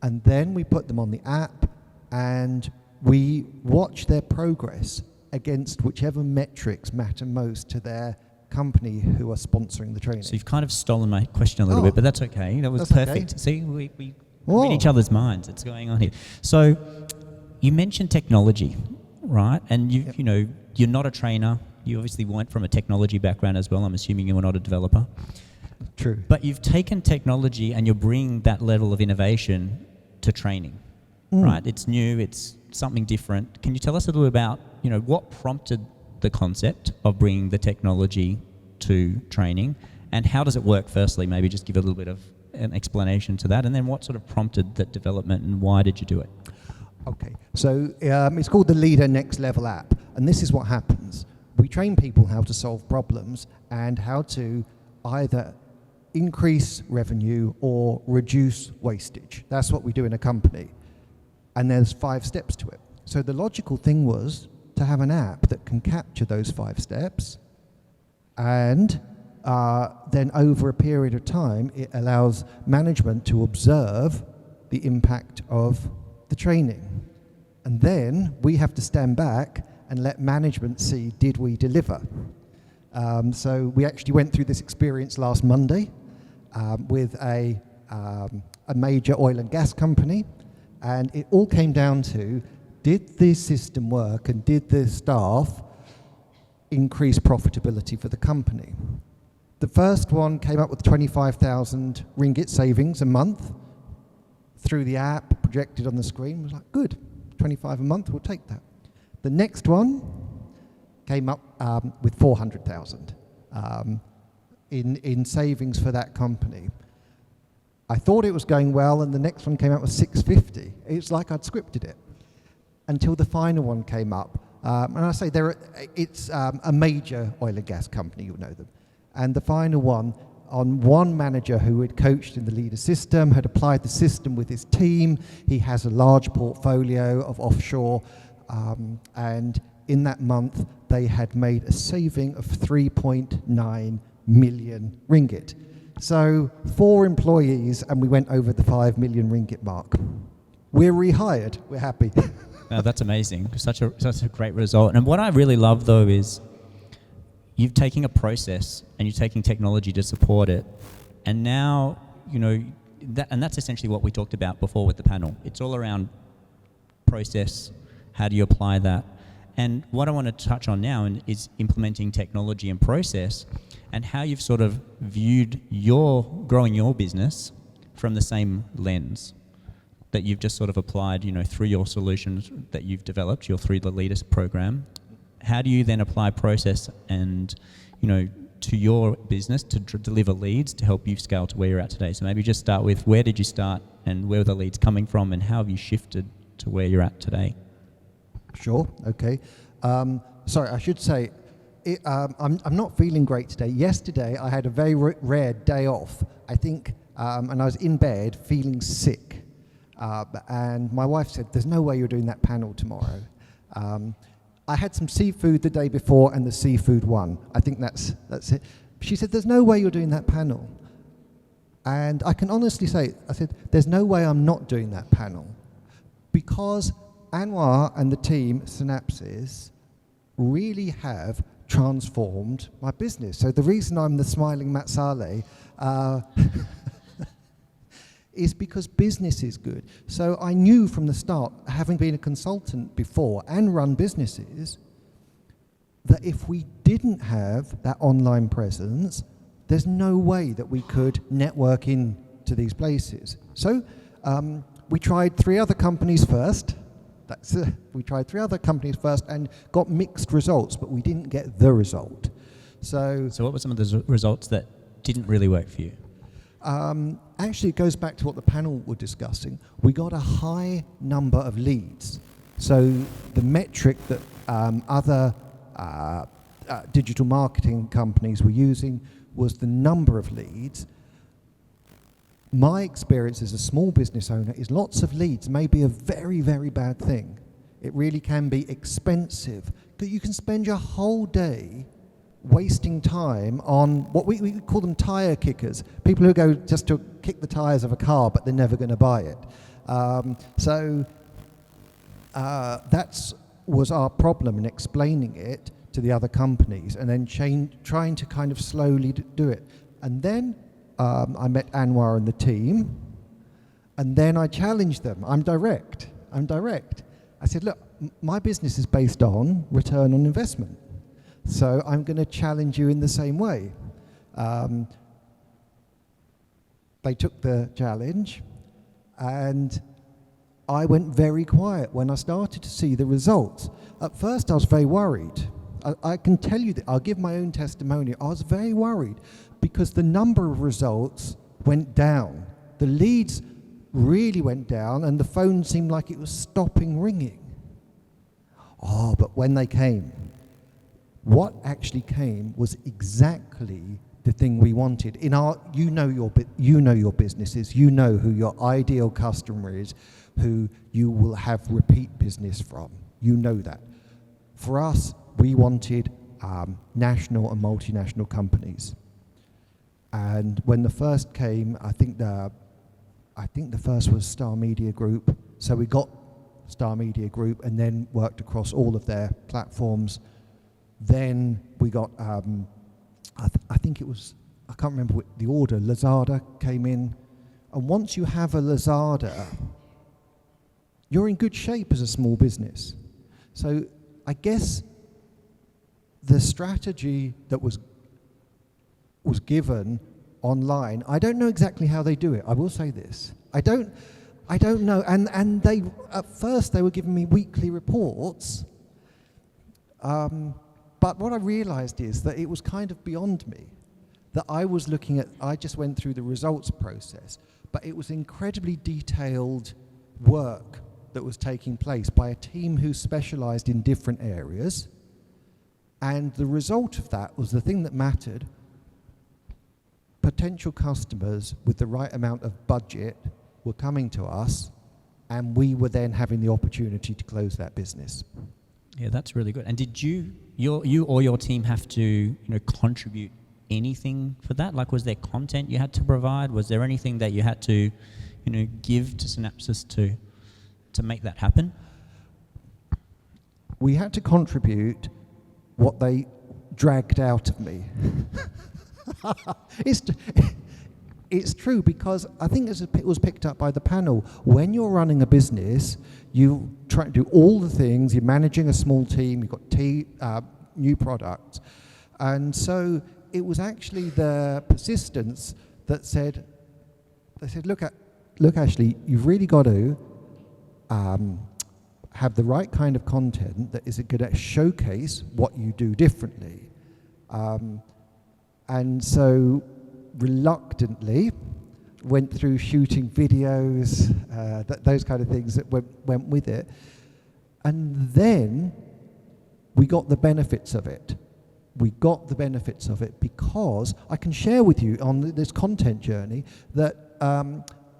and then we put them on the app, and we watch their progress against whichever metrics matter most to their company who are sponsoring the training. So you've kind of stolen my question a little bit, but that's okay. That was perfect. Okay. See, we read each other's minds. It's going on here. So you mentioned technology, right? And you're not a trainer. You obviously weren't from a technology background as well. I'm assuming you were not a developer. True. But you've taken technology and you're bringing that level of innovation to training, right? It's new. It's something different. Can you tell us a little about, what prompted the concept of bringing the technology to training, and how does it work? Firstly, maybe just give a little bit of an explanation to that, and then what sort of prompted that development, and why did you do it? Okay, so it's called the Leader Next Level app, and this is what happens. We train people how to solve problems and how to either increase revenue or reduce wastage. That's what we do in a company. And there's 5 steps to it. So the logical thing was to have an app that can capture those 5 steps, and then over a period of time, it allows management to observe the impact of the training. And then we have to stand back and let management see, did we deliver? So we actually went through this experience last Monday with a major oil and gas company, and it all came down to, did the system work and did the staff increase profitability for the company? The first one came up with 25,000 ringgit savings a month through the app, projected on the screen. Was like, good, 25 a month, we'll take that. The next one came up with 400,000 in savings for that company. I thought it was going well, and the next one came out with 650. It's like I'd scripted it until the final one came up. And I say it's a major oil and gas company, you'll know them. And the final one, on one manager who had coached in the leader system, had applied the system with his team. He has a large portfolio of offshore, and in that month, they had made a saving of 3.9 million ringgit. So 4 employees, and we went over the 5 million ringgit mark. We're rehired. We're happy. No, that's amazing. Such a great result. And what I really love, though, is you're taking a process and you're taking technology to support it. And now, that's essentially what we talked about before with the panel. It's all around process. How do you apply that? And what I want to touch on now is implementing technology and process, and how you've sort of viewed growing your business from the same lens that you've just sort of applied, through your solutions that you've developed, through the Leaders program. How do you then apply process and, to your business to deliver leads to help you scale to where you're at today? So maybe just start with, where did you start and where were the leads coming from, and how have you shifted to where you're at today? Sure, okay. Sorry, I should say, I'm not feeling great today. Yesterday, I had a very rare day off, I think, and I was in bed feeling sick. And my wife said, there's no way you're doing that panel tomorrow. I had some seafood the day before, and the seafood won. I think that's it. She said, there's no way you're doing that panel. And I can honestly say, I said, there's no way I'm not doing that panel, because Anwar and the team, Synapses, really have transformed my business. So the reason I'm the smiling Matt Saleh is because business is good. So I knew from the start, having been a consultant before and run businesses, that if we didn't have that online presence, there's no way that we could network into these places. So we tried 3 other companies first. We tried 3 other companies first and got mixed results, but we didn't get the result. So what were some of the results that didn't really work for you? Actually, it goes back to what the panel were discussing. We got a high number of leads. So the metric that other digital marketing companies were using was the number of leads. My experience as a small business owner is lots of leads may be a very, very bad thing. It really can be expensive. You can spend your whole day wasting time on what we call them tire kickers, people who go just to kick the tires of a car, but they're never going to buy it. That was our problem in explaining it to the other companies, and then trying to kind of slowly do it. And then I met Anwar and the team, and then I challenged them. I'm direct. I said, look, my business is based on return on investment, so I'm going to challenge you in the same way. They took the challenge, and I went very quiet when I started to see the results. At first, I was very worried. I can tell you that, I'll give my own testimony. I was very worried because the number of results went down. The leads really went down, and the phone seemed like it was stopping ringing. Oh, but when they came, what actually came was exactly the thing we wanted. In our, you know your businesses, you know who your ideal customer is, who you will have repeat business from. You know that. For us, we wanted national and multinational companies. And when the first came, I think the first was Star Media Group. So we got Star Media Group and then worked across all of their platforms. Then we got, I think it was, I can't remember the order, Lazada came in. And once you have a Lazada, you're in good shape as a small business. So I guess the strategy that was given online, I don't know exactly how they do it. I will say this. I don't know. And they, at first, they were giving me weekly reports. But what I realized is that it was kind of beyond me. that I just went through the results process, but it was incredibly detailed work that was taking place by a team who specialized in different areas. And the result of that was the thing that mattered. Potential customers with the right amount of budget were coming to us, and we were then having the opportunity to close that business. Yeah, that's really good. And did you or your team have to contribute anything for that? Like, was there content you had to provide? Was there anything that you had to give to Synapsys to make that happen? We had to contribute what they dragged out of me. It's true, because I think as it was picked up by the panel, when you're running a business, you try to do all the things, you're managing a small team, you've got new products. And so it was actually the persistence that said, look Ashley, you've really got to have the right kind of content that is going to showcase what you do differently. And so reluctantly went through shooting videos, those kind of things that went with it. And then we got the benefits of it. We got the benefits of it because I can share with you on this content journey that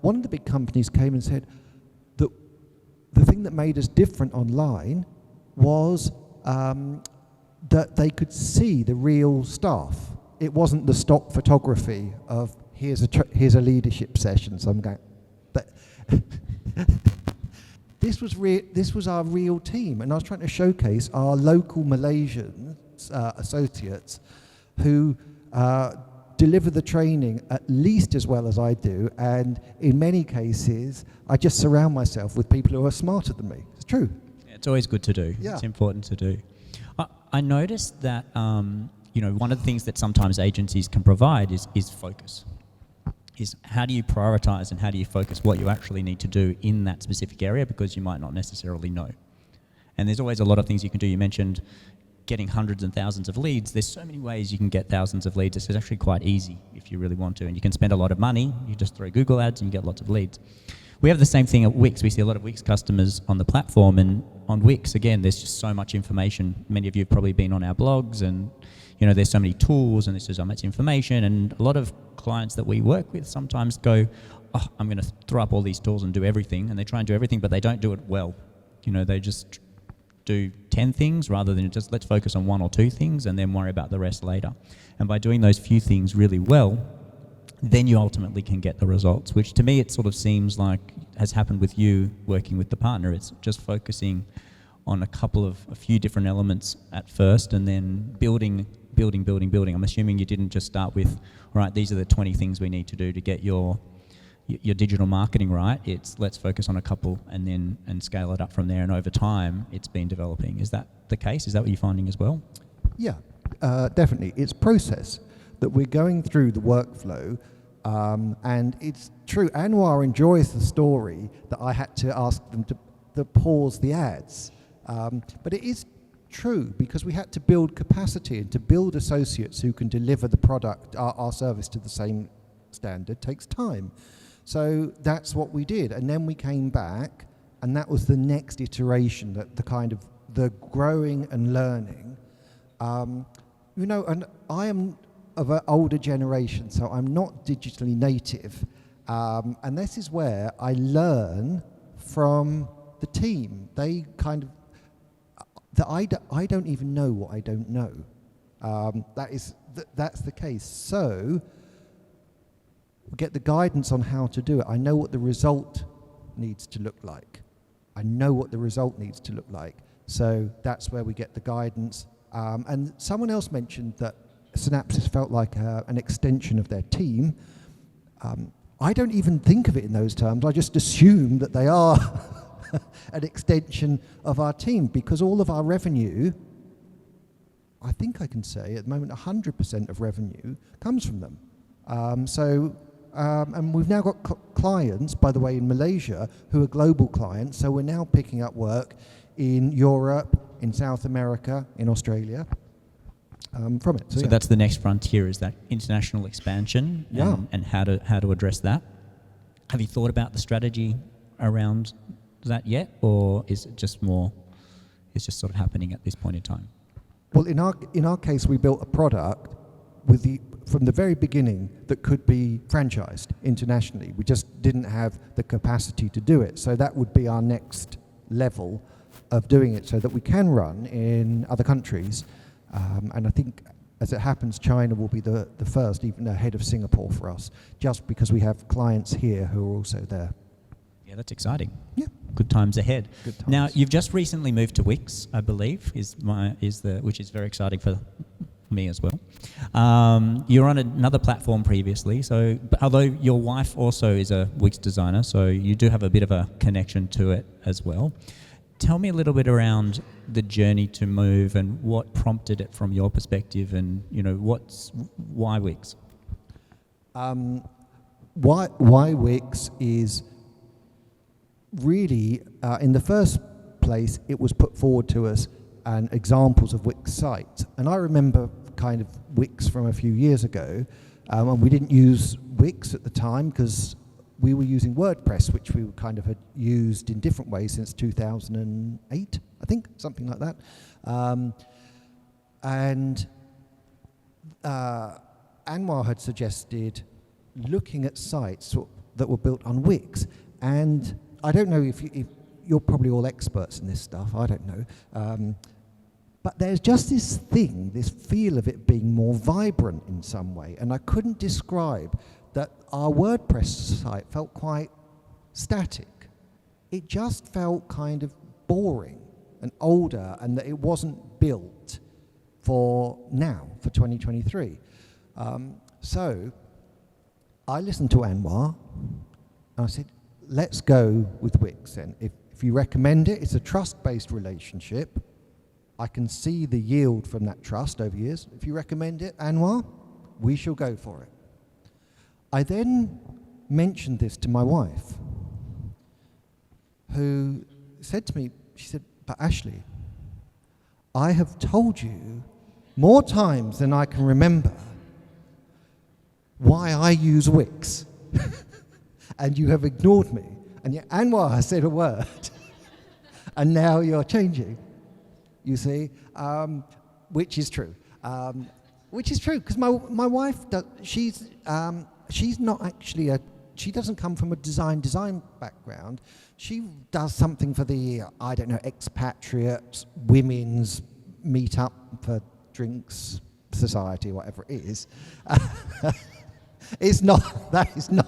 one of the big companies came and said that the thing that made us different online was that they could see the real stuff. It wasn't the stock photography of here's a leadership session. So I'm going, but this was our real team, and I was trying to showcase our local Malaysian associates who deliver the training at least as well as I do, and in many cases I just surround myself with people who are smarter than me. It's true. Yeah, it's always good to do. Yeah. It's important to do. I noticed that one of the things that sometimes agencies can provide is focus. Is how do you prioritize and how do you focus what you actually need to do in that specific area, because you might not necessarily know. And there's always a lot of things you can do. You mentioned getting hundreds and thousands of leads. There's so many ways you can get thousands of leads. It's actually quite easy if you really want to, and you can spend a lot of money. You just throw Google ads and you get lots of leads. We have the same thing at Wix. We see a lot of Wix customers on the platform, and on Wix, again, there's just so much information. Many of you have probably been on our blogs, and there's so many tools, and there's so much information, and a lot of clients that we work with sometimes go, oh, I'm going to throw up all these tools and do everything, and they try and do everything, but they don't do it well. They just do 10 things rather than just let's focus on one or two things and then worry about the rest later. And by doing those few things really well, then you ultimately can get the results, which to me it sort of seems like has happened with you working with the partner. It's just focusing on a few different elements at first, and then building. I'm assuming you didn't just start with, all right, these are the 20 things we need to do to get your digital marketing right. It's let's focus on a couple and scale it up from there. And over time, it's been developing. Is that the case? Is that what you're finding as well? Yeah, definitely. It's process that we're going through the workflow, and it's true. Anwar enjoys the story that I had to ask them to pause the ads, but it is true because we had to build capacity and to build associates who can deliver the product, our service to the same standard takes time. So that's what we did, and then we came back, and that was the next iteration, that the growing and learning. And I am of an older generation, so I'm not digitally native, and this is where I learn from the team. They I don't even know what I don't know. That's the case. So we get the guidance on how to do it. I know what the result needs to look like. So that's where we get the guidance. And someone else mentioned that Synapsys felt like an extension of their team. I don't even think of it in those terms. I just assume that they are an extension of our team, because all of our revenue, I think I can say at the moment 100% of revenue comes from them. And we've now got clients, by the way, in Malaysia who are global clients, so we're now picking up work in Europe, in South America, in Australia. from it. So yeah. that's the next frontier, is that international expansion Yeah. and how to address that. Have you thought about the strategy around that yet, or is it just it's just sort of happening at this point in time? Well, in our case, we built a product from the very beginning that could be franchised internationally. We just didn't have the capacity to do it. So that would be our next level of doing it, so that we can run in other countries. And I think, as it happens, China will be the first, even ahead of Singapore for us, just because we have clients here who are also there. Yeah, that's exciting. Yeah. Good times ahead. Good times. Now, you've just recently moved to Wix, I believe, which is very exciting for me as well. You're on another platform previously, so although your wife also is a Wix designer, so you do have a bit of a connection to it as well. Tell me a little bit around the journey to move and what prompted it from your perspective, and why Wix? Why Wix is really, in the first place, it was put forward to us and examples of Wix sites. And I remember kind of Wix from a few years ago, and we didn't use Wix at the time because we were using WordPress, which we kind of had used in different ways since 2008, I think, something like that. And Anwar had suggested looking at sites that were built on Wix. And I don't know if you're probably all experts in this stuff, I don't know. But there's just this feel of it being more vibrant in some way. And I couldn't describe that our WordPress site felt quite static. It just felt kind of boring and older, and that it wasn't built for now, for 2023. So I listened to Anwar, and I said, let's go with Wix then. If you recommend it, it's a trust-based relationship. I can see the yield from that trust over years. If you recommend it, Anwar, we shall go for it. I then mentioned this to my wife, who said to me, she said, but Ashley, I have told you more times than I can remember why I use Wix, and you have ignored me. And yet Anwar has said a word, and now you're changing, you see, which is true. Which is true, because my wife, she's not actually she doesn't come from a design background. She does something for the, I don't know, expatriate women's meet-up for drinks society, whatever it is. That is not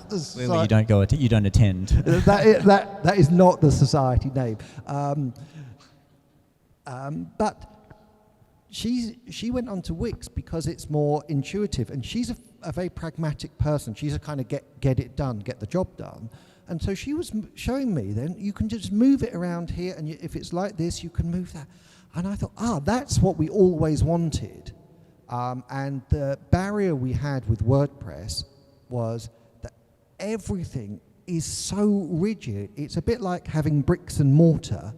the society. Clearly you don't attend. that is not the society name. But she went on to Wix because it's more intuitive, and she's a very pragmatic person. She's a kind of get it done, get the job done. And so she was showing me, then you can just move it around here, and if it's like this, you can move that. And I thought, that's what we always wanted. And the barrier we had with WordPress was that everything is so rigid. It's a bit like having bricks and mortar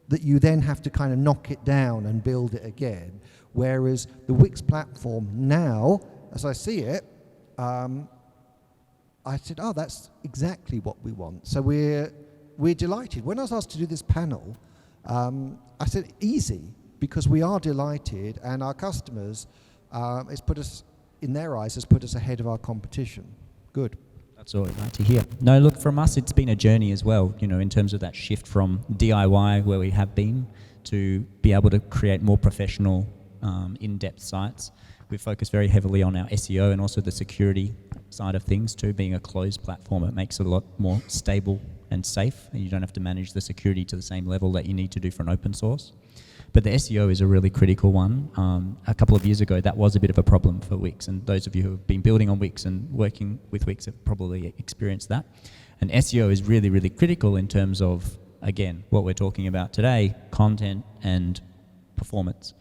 that you then have to kind of knock it down and build it again. Whereas the Wix platform now, as I see it, I said, that's exactly what we want. So we're delighted. When I was asked to do this panel, I said, easy, because we are delighted, and our customers, it's put us, in their eyes, has put us ahead of our competition. Good. That's all I'd like to hear. No, look, from us, it's been a journey as well, in terms of that shift from DIY, where we have been, to be able to create more professional, in-depth sites. We focus very heavily on our SEO and also the security side of things too. Being a closed platform, it makes it a lot more stable and safe, and you don't have to manage the security to the same level that you need to do for an open source. But the SEO is a really critical one. A couple of years ago, that was a bit of a problem for Wix, and those of you who have been building on Wix and working with Wix have probably experienced that. And SEO is really, really critical in terms of, again, what we're talking about today, content and performance,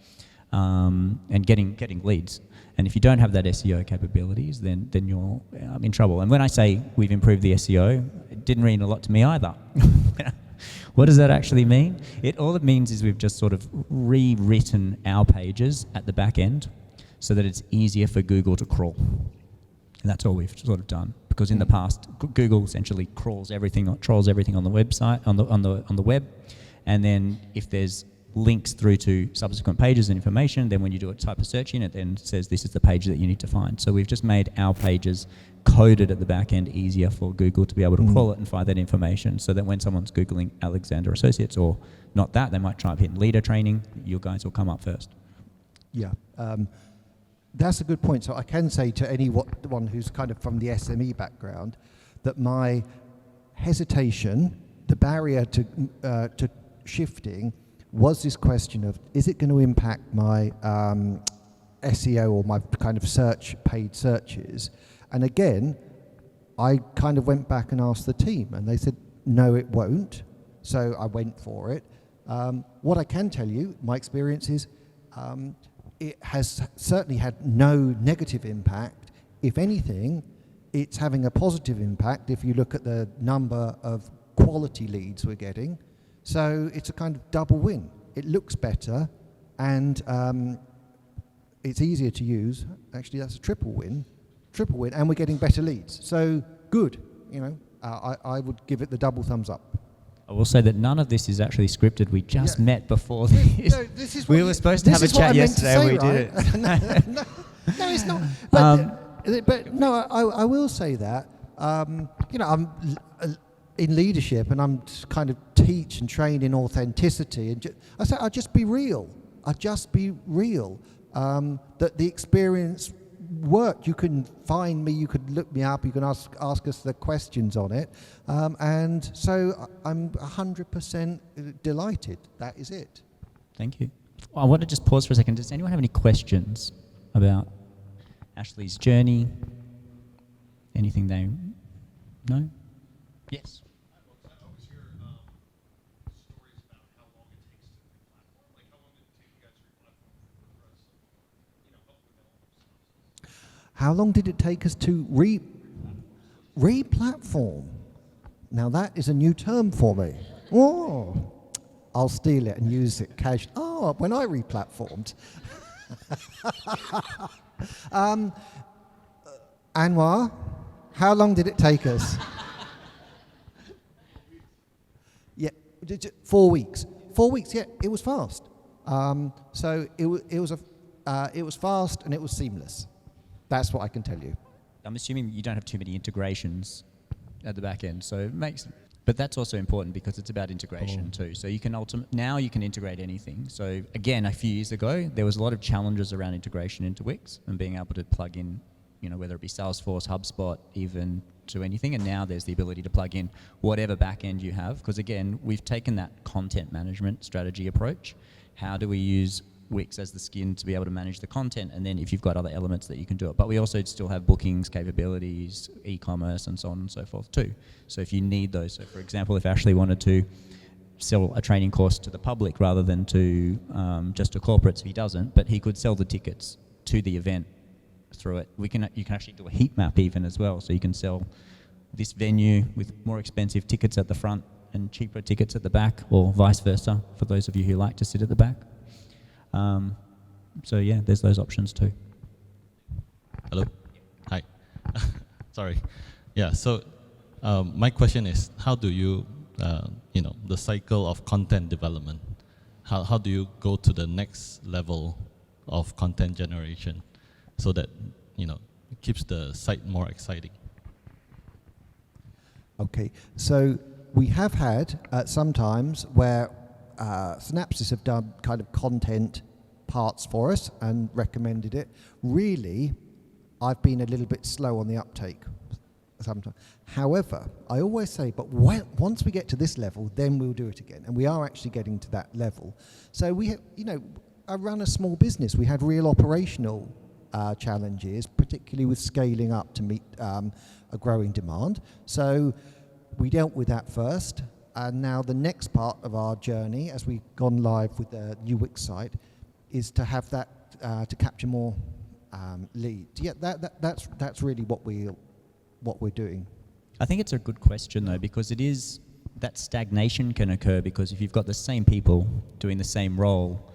and getting leads. And if you don't have that SEO capabilities, then you're in trouble. And when I say we've improved the SEO, it didn't mean a lot to me either. What does that actually mean? All it means is we've just sort of rewritten our pages at the back end so that it's easier for Google to crawl. And that's all we've sort of done. Because in the past, Google essentially trolls everything on the website, on the web, and then if there's links through to subsequent pages and information, then when you do a type of search in, it then says this is the page that you need to find. So we've just made our pages coded at the back end easier for Google to be able to crawl it and find that information, so that when someone's Googling Alexander Associates, or not that, they might type in leader training, your guys will come up first. Yeah. That's a good point. So I can say to anyone who's kind of from the SME background that my hesitation, the barrier to shifting, was this question of, is it going to impact my SEO or my kind of paid searches? And again, I kind of went back and asked the team, and they said, no, it won't. So I went for it. What I can tell you, my experience is, it has certainly had no negative impact. If anything, it's having a positive impact if you look at the number of quality leads we're getting. So it's a kind of double win. It looks better, and it's easier to use. Actually, that's a triple win, and we're getting better leads. So good, I would give it the double thumbs up. I will say that none of this is actually scripted. We just met before this. No, this is we were supposed to have a chat yesterday, and we did it. No, it's not. But no, I will say that. I'm in leadership, and I'm kind of teach and train in authenticity. And I say, I'll just be real. That the experience worked. You can find me, you could look me up, you can ask us the questions on it. And so I'm 100% delighted. That is it. Thank you. I want to just pause for a second. Does anyone have any questions about Ashley's journey? Anything they... No? Yes. How long did it take us to re-platform? Now that is a new term for me. Oh, I'll steal it and use it casually. Oh, when I re-platformed. Anwar, how long did it take us? Yeah, 4 weeks. 4 weeks. Yeah, it was fast. So it was fast and it was seamless. That's what I can tell you. I'm assuming you don't have too many integrations at the back end, so it makes... But that's also important because it's about integration too. So you can now you can integrate anything. So again, a few years ago, there was a lot of challenges around integration into Wix and being able to plug in, whether it be Salesforce, HubSpot, even to anything. And now there's the ability to plug in whatever back end you have. Because again, we've taken that content management strategy approach. How do we use Wix as the skin to be able to manage the content, and then if you've got other elements that you can do it. But we also still have bookings, capabilities, e-commerce, and so on and so forth too. So if you need those, so for example, if Ashley wanted to sell a training course to the public rather than to just to corporates, he doesn't, but he could sell the tickets to the event through it. You can actually do a heat map even as well, so you can sell this venue with more expensive tickets at the front and cheaper tickets at the back, or vice versa, for those of you who like to sit at the back. So yeah, there's those options too. Hello. Hi. Sorry. Yeah. So my question is, how do you, the cycle of content development? How do you go to the next level of content generation, so that it keeps the site more exciting? Okay. So we have had sometimes where Synapsys have done kind of content parts for us and recommended it. Really, I've been a little bit slow on the uptake sometimes. However, I always say, but once we get to this level, then we'll do it again. And we are actually getting to that level. So we have, I run a small business. We had real operational challenges, particularly with scaling up to meet a growing demand. So we dealt with that first. And now the next part of our journey, as we've gone live with the new Wix site, is to have that to capture more leads. Yeah, that's really what we're doing. I think it's a good question though, because it is that stagnation can occur because if you've got the same people doing the same role,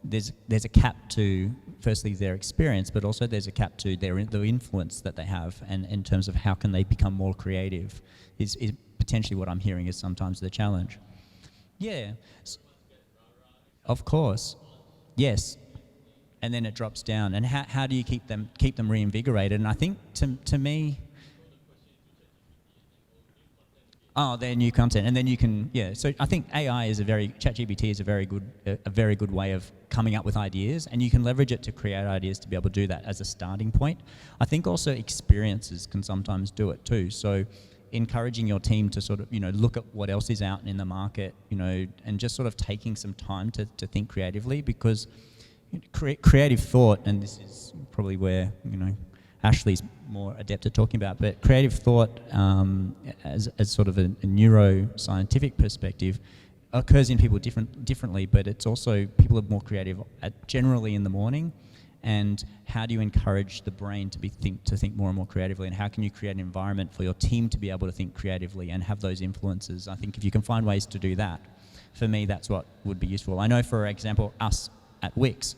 there's a cap to firstly their experience, but also there's a cap to the influence that they have, and in terms of how can they become more creative is potentially what I'm hearing is sometimes the challenge. Yeah, of course, yes. And then it drops down. And how do you keep them reinvigorated? And I think to me, their new content, and then you can, So I think ChatGPT is a very good way of coming up with ideas, and you can leverage it to create ideas to be able to do that as a starting point. I think also experiences can sometimes do it too. So encouraging your team to sort of, look at what else is out in the market, and just sort of taking some time to think creatively, because creative thought, and this is probably where, Ashley's more adept at talking about, but creative thought as sort of a neuroscientific perspective occurs in people differently, but it's also, people are more creative generally in the morning. And how do you encourage the brain to think more and more creatively, and how can you create an environment for your team to be able to think creatively and have those influences? I think if you can find ways to do that, for me, that's what would be useful. I know, for example, us at Wix,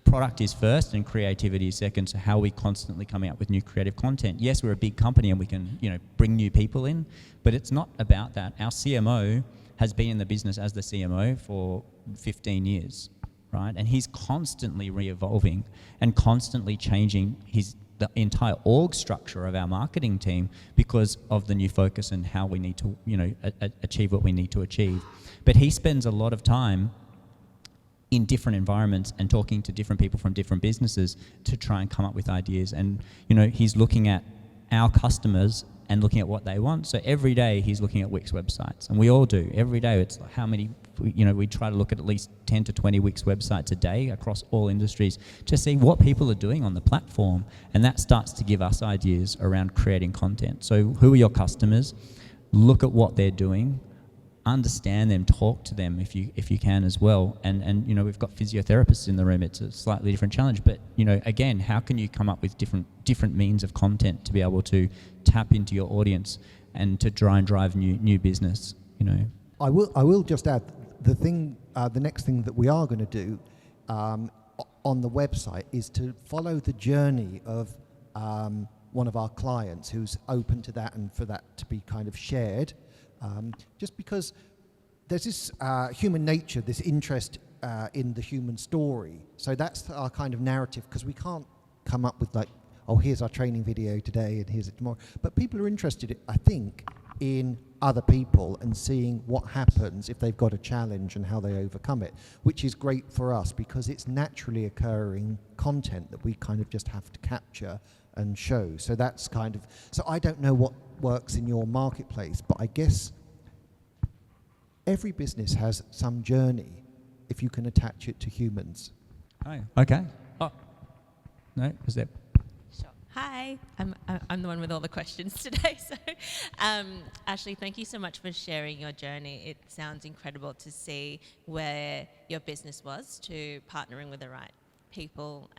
product is first and creativity is second. So how are we constantly coming up with new creative content? Yes, we're a big company and we can, bring new people in, but it's not about that. Our CMO has been in the business as the CMO for 15 years, right? And he's constantly re-evolving and constantly changing the entire org structure of our marketing team because of the new focus and how we need to, achieve what we need to achieve. But he spends a lot of time in different environments and talking to different people from different businesses to try and come up with ideas. And, he's looking at our customers and looking at what they want. So every day he's looking at Wix websites, and we all do. Every day it's like how many, we try to look at least 10 to 20 Wix websites a day across all industries to see what people are doing on the platform. And that starts to give us ideas around creating content. So who are your customers? Look at what they're doing. Understand them, talk to them if you can as well. And we've got physiotherapists in the room. It's a slightly different challenge, but again, how can you come up with different means of content to be able to tap into your audience and to try and drive new business? I will just add the next thing that we are going to do on the website is to follow the journey of one of our clients who's open to that, and for that to be kind of shared. Just because there's this human nature, this interest in the human story. So that's our kind of narrative, because we can't come up with here's our training video today and here's it tomorrow. But people are interested, I think, in other people and seeing what happens if they've got a challenge and how they overcome it, which is great for us because it's naturally occurring content that we kind of just have to capture and show. So that's so I don't know what works in your marketplace, but I guess every business has some journey if you can attach it to humans. Oh, okay. Oh, no, was that? Sure. Hi, I'm the one with all the questions today. So, Ashley, thank you so much for sharing your journey. It sounds incredible to see where your business was to partnering with the right people,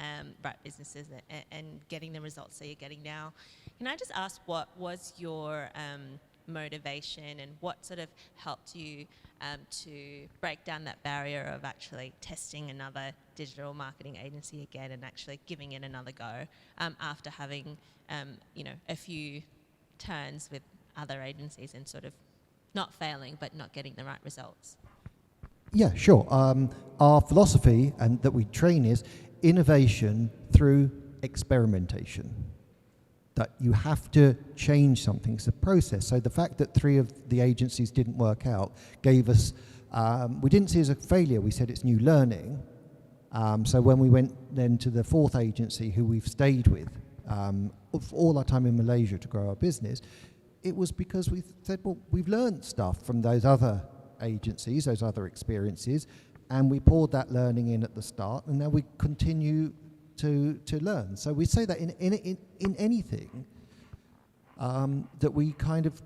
right businesses, and getting the results that you're getting now. Can I just ask, what was your motivation and what sort of helped you to break down that barrier of actually testing another digital marketing agency again and actually giving it another go after having a few turns with other agencies and sort of not failing but not getting the right results? Yeah, sure. Our philosophy and that we train is innovation through experimentation. That you have to change something. It's a process. So the fact that 3 of the agencies didn't work out gave us, we didn't see it as a failure, we said it's new learning. So when we went then to the 4th agency, who we've stayed with all our time in Malaysia to grow our business, it was because we said, well, we've learned stuff from those other agencies, those other experiences, and we poured that learning in at the start, and now we continue to learn. So we say that in anything that we kind of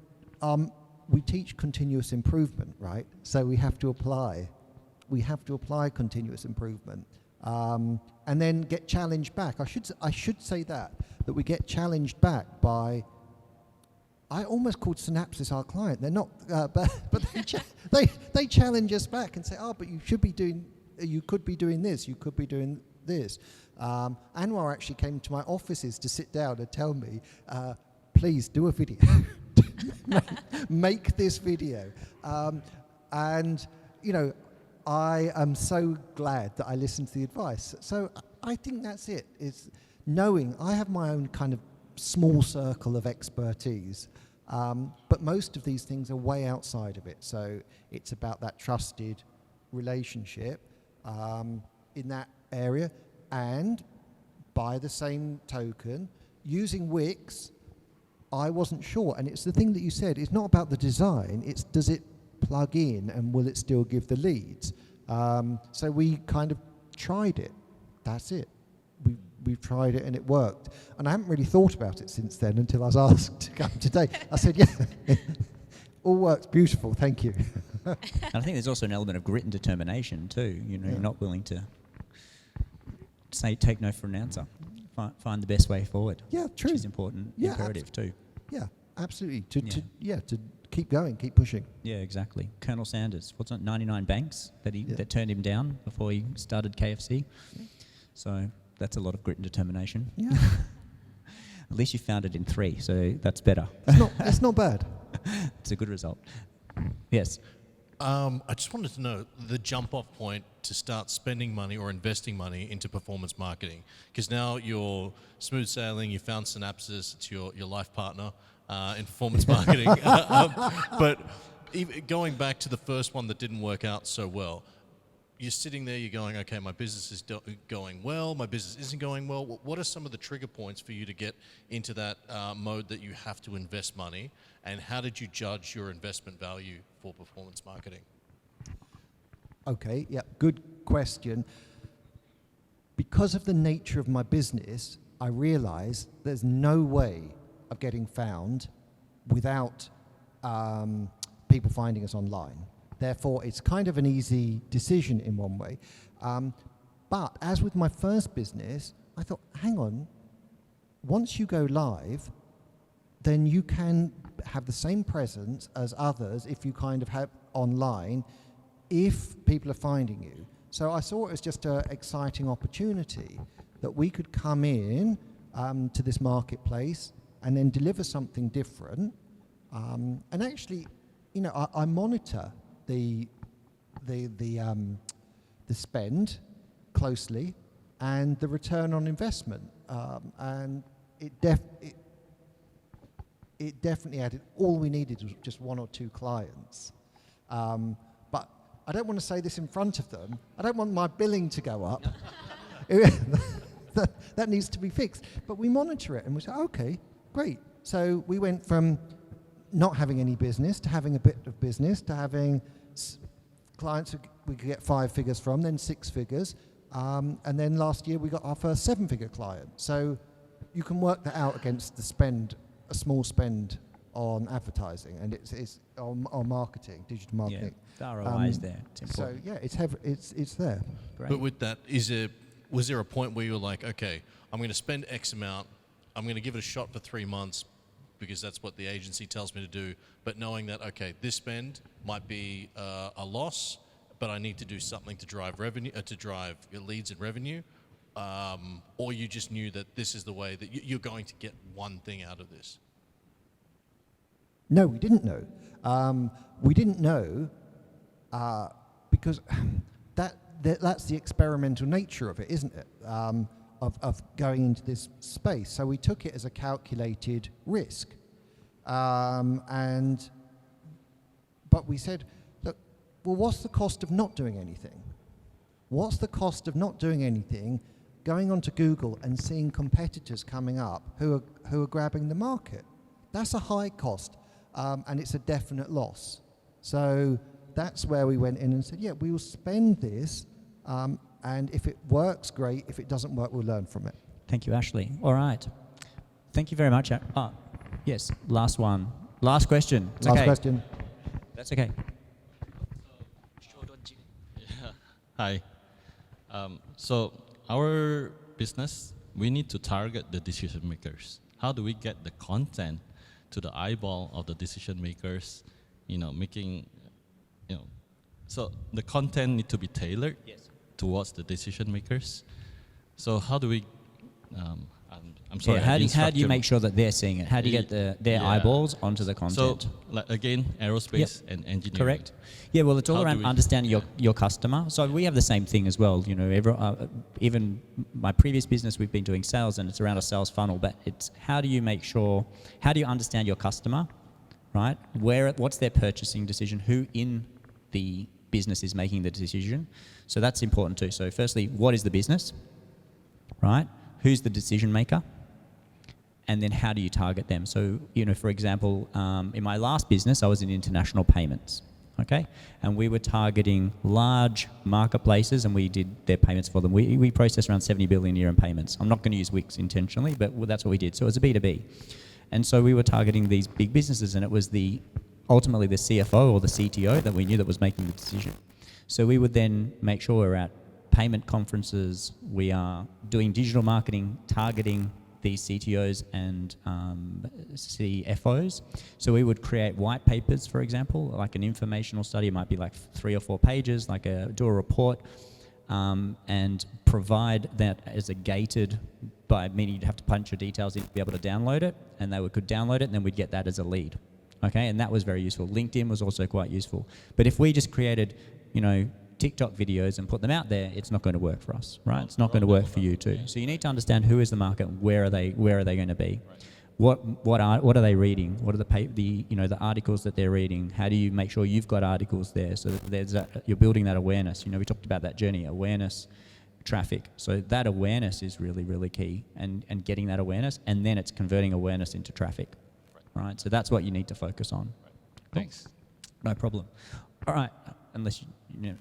we teach continuous improvement, right? So we have to apply continuous improvement, and then get challenged back. I should say that we get challenged back by. I almost called Synapsys our client. They're not, but they challenge us back and say, but you could be doing this, you could be doing this. Anwar actually came to my offices to sit down and tell me, please do a video. Make this video. And, you know, I am so glad that I listened to the advice. So I think that's it. It's knowing I have my own kind of small circle of expertise, but most of these things are way outside of it. So it's about that trusted relationship in that area. And by the same token, using Wix, I wasn't sure. And it's the thing that you said, it's not about the design, it's does it plug in and will it still give the leads? So we kind of tried it. That's it. We've tried it and it worked. And I haven't really thought about it since then until I was asked to come today. I said, yeah, all works beautiful, thank you. And I think there's also an element of grit and determination too. You know, Yeah. you're not willing to take no for an answer. Find the best way forward. Yeah, true. Which is important, Yeah, imperative too. Yeah, absolutely. To Yeah. to keep going, keep pushing. Yeah, exactly. Colonel Sanders, what's it, 99 banks that turned him down before he started KFC. Yeah. So that's a lot of grit and determination. Yeah, At least you found it in 3, so that's better. it's not bad. It's a good result. Yes. I just wanted to know the jump-off point to start spending money or investing money into performance marketing, because now you're smooth sailing, you found Synapses, it's your life partner in performance marketing. But going back to the first one that didn't work out so well, you're sitting there, you're going, okay, my business is going well, my business isn't going well. What are some of the trigger points for you to get into that mode that you have to invest money? And how did you judge your investment value for performance marketing? Okay, yeah, good question. Because of the nature of my business, I realize there's no way of getting found without people finding us online. Therefore, it's kind of an easy decision in one way. But as with my first business, I thought, hang on, once you go live, then you can have the same presence as others if you kind of have online, if people are finding you. So I saw it as just an exciting opportunity that we could come in to this marketplace and then deliver something different. And actually, you know, I monitor the spend closely and the return on investment, and it definitely added. All we needed was just 1 or 2 clients, but I don't want to say this in front of them. I don't want my billing to go up. that needs to be fixed. But we monitor it and we say, okay, great. So we went from not having any business to having a bit of business to having clients we could get 5 figures from, then 6 figures, and then last year we got our first 7-figure client. So you can work that out against the spend, a small spend on advertising, and it's on marketing, digital marketing. Yeah, the ROI is there. It's important. So yeah, it's there. Great. But with that, was there a point where you were like, okay, I'm going to spend X amount, I'm going to give it a shot for 3 months because that's what the agency tells me to do, but knowing that, okay, this spend might be a loss, but I need to do something to drive revenue, to drive leads and revenue, or you just knew that this is the way that you're going to get one thing out of this? No, we didn't know. We didn't know because that's the experimental nature of it, isn't it? Of going into this space. So we took it as a calculated risk. But we said, look, well, what's the cost of not doing anything? What's the cost of not doing anything, going onto Google and seeing competitors coming up who are grabbing the market? That's a high cost, and it's a definite loss. So that's where we went in and said, yeah, we will spend this, and if it works, great. If it doesn't work, we'll learn from it. Thank you, Ashley. All right. Thank you very much. Yes, last one. Last question. It's Last okay. question. That's okay. Yeah. Hi. So our business, we need to target the decision makers. How do we get the content to the eyeball of the decision makers? So the content need to be tailored towards the decision makers. So how do we? I'm sorry. Yeah, how do you infrastructure- make sure that they're seeing it? How do you get their Yeah. eyeballs onto the content? So, like, again, aerospace and engineering. Correct. Yeah, well, it's all How do around we- understanding your customer. So we have the same thing as well. You know, even my previous business, we've been doing sales, and it's around a sales funnel. But it's how do you make sure? How do you understand your customer, right? What's their purchasing decision? Who in the business is making the decision? So that's important too. So firstly, what is the business, right? Who's the decision maker? And then how do you target them? So, you know, for example, in my last business, I was in international payments, okay? And we were targeting large marketplaces, and we did their payments for them. We processed around 70 billion a year in payments. I'm not going to use Wix intentionally, but that's what we did. So it was a B2B. And so we were targeting these big businesses, and it was ultimately the CFO or the CTO that we knew that was making the decision. So we would then make sure we're at payment conferences, we are doing digital marketing, targeting these CTOs and CFOs. So we would create white papers, for example, like an informational study. It might be like 3 or 4 pages, do a report, and provide that as a gated, by meaning you'd have to punch your details in to be able to download it, and they could download it, and then we'd get that as a lead. Okay, and that was very useful. LinkedIn was also quite useful. But if we just created, you know, TikTok videos and put them out there, it's not going to work for us, right? It's not going to work for you too. So you need to understand who is the market, where are they going to be, what are they reading, what are the articles that they're reading. How do you make sure you've got articles there so that you're building that awareness? You know, we talked about that journey, awareness, traffic. So that awareness is really, really key, and getting that awareness, and then it's converting awareness into traffic, right? So that's what you need to focus on. Thanks. No problem. All right. Unless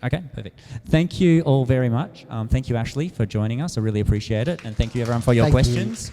okay, perfect. Thank you all very much. Thank you, Ashley, for joining us. I really appreciate it. And thank you, everyone, for your Thank you. questions.